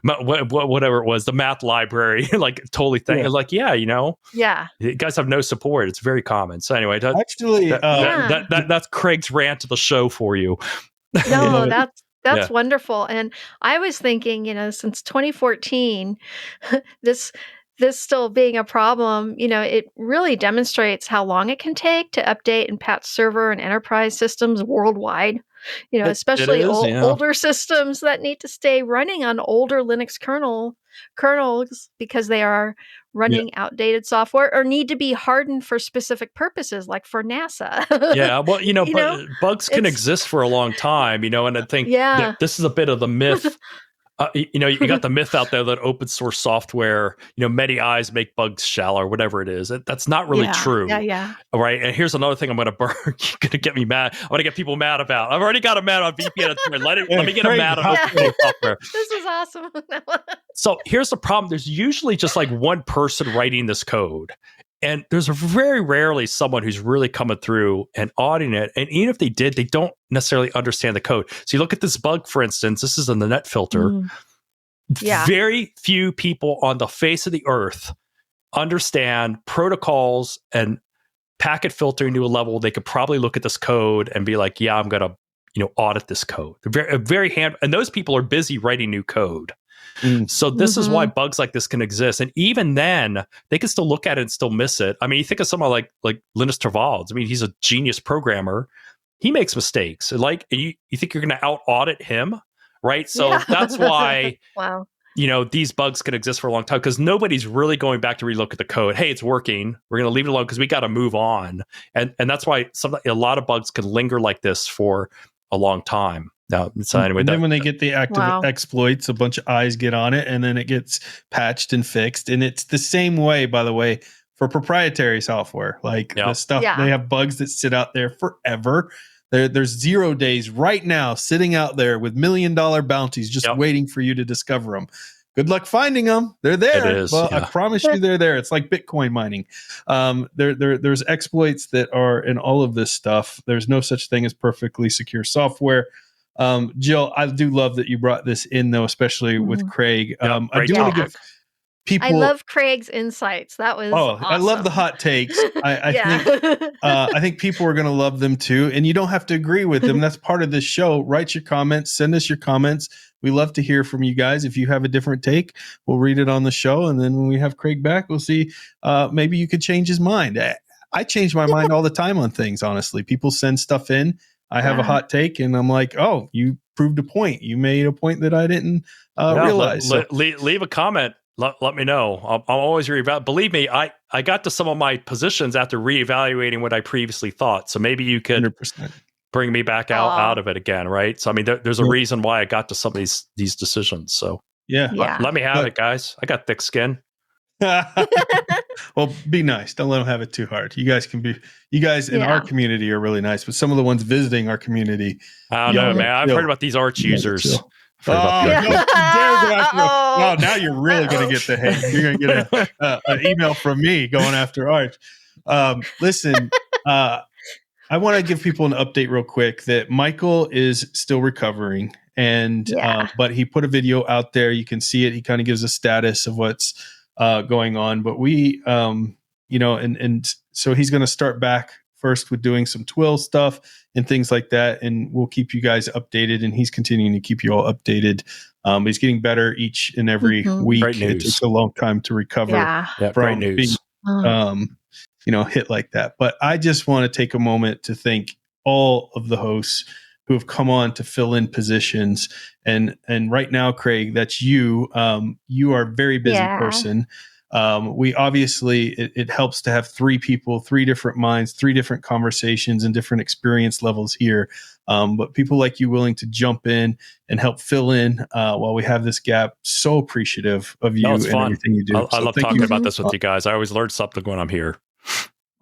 whatever it was, the math library, like totally like, you guys have no support. It's very common. So anyway, that's Craig's rant to the show for you. No, that's wonderful. And I was thinking, since 2014, this still being a problem, it really demonstrates how long it can take to update and patch server and enterprise systems worldwide. Especially older systems that need to stay running on older Linux kernels because they are running outdated software or need to be hardened for specific purposes, like for NASA. But bugs can exist for a long time, and I think this is a bit of the myth. You got the myth out there that open source software, many eyes make bugs shallow, or whatever it is. That's not really true. Yeah. All right. And here's another thing I'm going to burn. You're going to get me mad. I'm going to get people mad about. I've already got them mad on VPN. Let me get them mad on software. This is awesome. So here's the problem. There's usually just like one person writing this code. And there's very rarely someone who's really coming through and auditing it. And even if they did, they don't necessarily understand the code. So you look at this bug, for instance, this is in the net filter. Very few people on the face of the earth understand protocols and packet filtering to a level they could probably look at this code and be like, I'm going to audit this code. They're and those people are busy writing new code. So this is why bugs like this can exist. And even then, they can still look at it and still miss it. I mean, you think of someone like Linus Torvalds. I mean, he's a genius programmer. He makes mistakes. Like, you think you're going to out-audit him, right? So that's why, these bugs can exist for a long time, because nobody's really going back to relook at the code. Hey, it's working. We're going to leave it alone because we got to move on. And that's why a lot of bugs can linger like this for a long time. No, so anyway, and then when they get the active exploits, a bunch of eyes get on it, and then it gets patched and fixed. And it's the same way, by the way, for proprietary software. Like the stuff, they have bugs that sit out there forever. There's 0 days right now sitting out there with $1 million bounties just waiting for you to discover them. Good luck finding them. They're there. It is, I promise you they're there. It's like Bitcoin mining. There's exploits that are in all of this stuff. There's no such thing as perfectly secure software. Jill, I do love that you brought this in, though, especially with Craig. I do want to give people. I love Craig's insights. That was awesome. I love the hot takes. I think people are going to love them too. And you don't have to agree with them. That's part of this show. Write your comments. Send us your comments. We love to hear from you guys. If you have a different take, we'll read it on the show. And then when we have Craig back, we'll see. Maybe you could change his mind. I change my mind all the time on things, honestly. People send stuff in. I have a hot take, and I'm like, oh, you proved a point. You made a point that I didn't realize. Leave a comment. Let me know. I'm always reevaluate. Believe me, I got to some of my positions after reevaluating what I previously thought. So maybe you could 100%. Bring me back out of it again, right? So I mean, there's a reason why I got to some of these decisions. So let me have it, guys. I got thick skin. Well, be nice. Don't let them have it too hard. You guys in our community are really nice, but some of the ones visiting our community. I don't know, man. I've heard about these Arch users. Now you're really going to get the hate. You're going to get an email from me going after Arch. Listen, I want to give people an update real quick that Michael is still recovering. And but he put a video out there. You can see it. He kind of gives a status of what's going on. But we, and so he's going to start back first with doing some twill stuff and things like that, and we'll keep you guys updated. And he's continuing to keep you all updated. He's getting better each and every week. Great news. It takes a long time to recover great news. Being, hit like that. But I just want to take a moment to thank all of the hosts who have come on to fill in positions. And right now, Craig, that's you. You are a very busy person. We obviously, it helps to have three people, three different minds, three different conversations and different experience levels here. But people like you willing to jump in and help fill in while we have this gap. So appreciative of you and everything you do. I love talking about this with you guys. I always learn something when I'm here.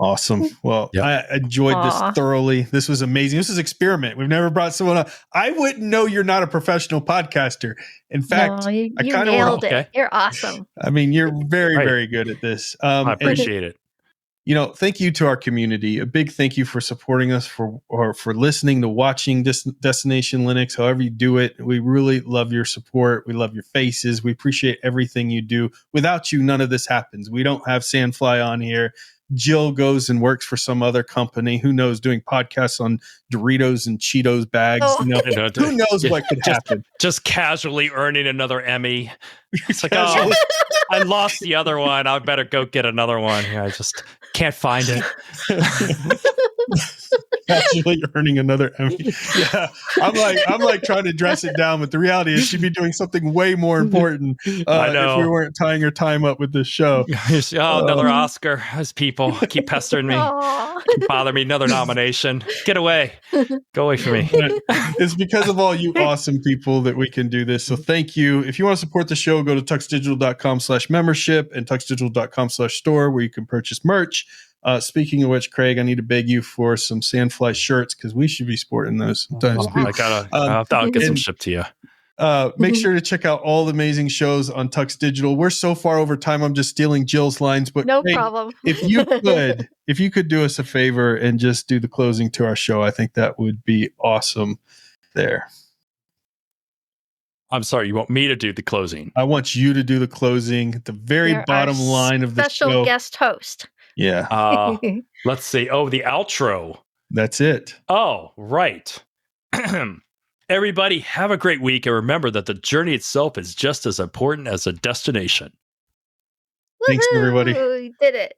Awesome. Well, I enjoyed this thoroughly. This was amazing. This is experiment. We've never brought someone on. I wouldn't know you're not a professional podcaster. In fact, you I kind of nailed it. Okay. You're awesome. I mean, you're very, very good at this. I appreciate it. Thank you to our community. A big thank you for supporting us, for listening, to watching Destination Linux, however you do it. We really love your support. We love your faces. We appreciate everything you do. Without you, none of this happens. We don't have Sandfly on here. Jill goes and works for some other company. Who knows, doing podcasts on Doritos and Cheetos bags. Who knows what could happen? Just casually earning another Emmy. It's like, I lost the other one. I better go get another one. I just can't find it. Actually earning another Emmy. Yeah, I'm like trying to dress it down, but the reality is she'd be doing something way more important if we weren't tying her time up with this show. Another Oscar. Those people keep pestering me, bother me. Another nomination. Get away. Go away from me. It's because of all you awesome people that we can do this. So thank you. If you want to support the show, go to tuxdigital.com/membership and tuxdigital.com/store where you can purchase merch. Speaking of which, Craig, I need to beg you for some Sandfly shirts because we should be sporting those sometimes. I'll get some shipped to you. Make sure to check out all the amazing shows on Tux Digital. We're so far over time. I'm just stealing Jill's lines, but no Craig, problem. if you could do us a favor and just do the closing to our show, I think that would be awesome. There. I'm sorry, you want me to do the closing? I want you to do the closing at the very bottom line of the show. Special guest host. Yeah. Let's see. Oh, the outro. That's it. Oh, right. Everybody, have a great week. And remember that the journey itself is just as important as the destination. Thanks, everybody. We did it.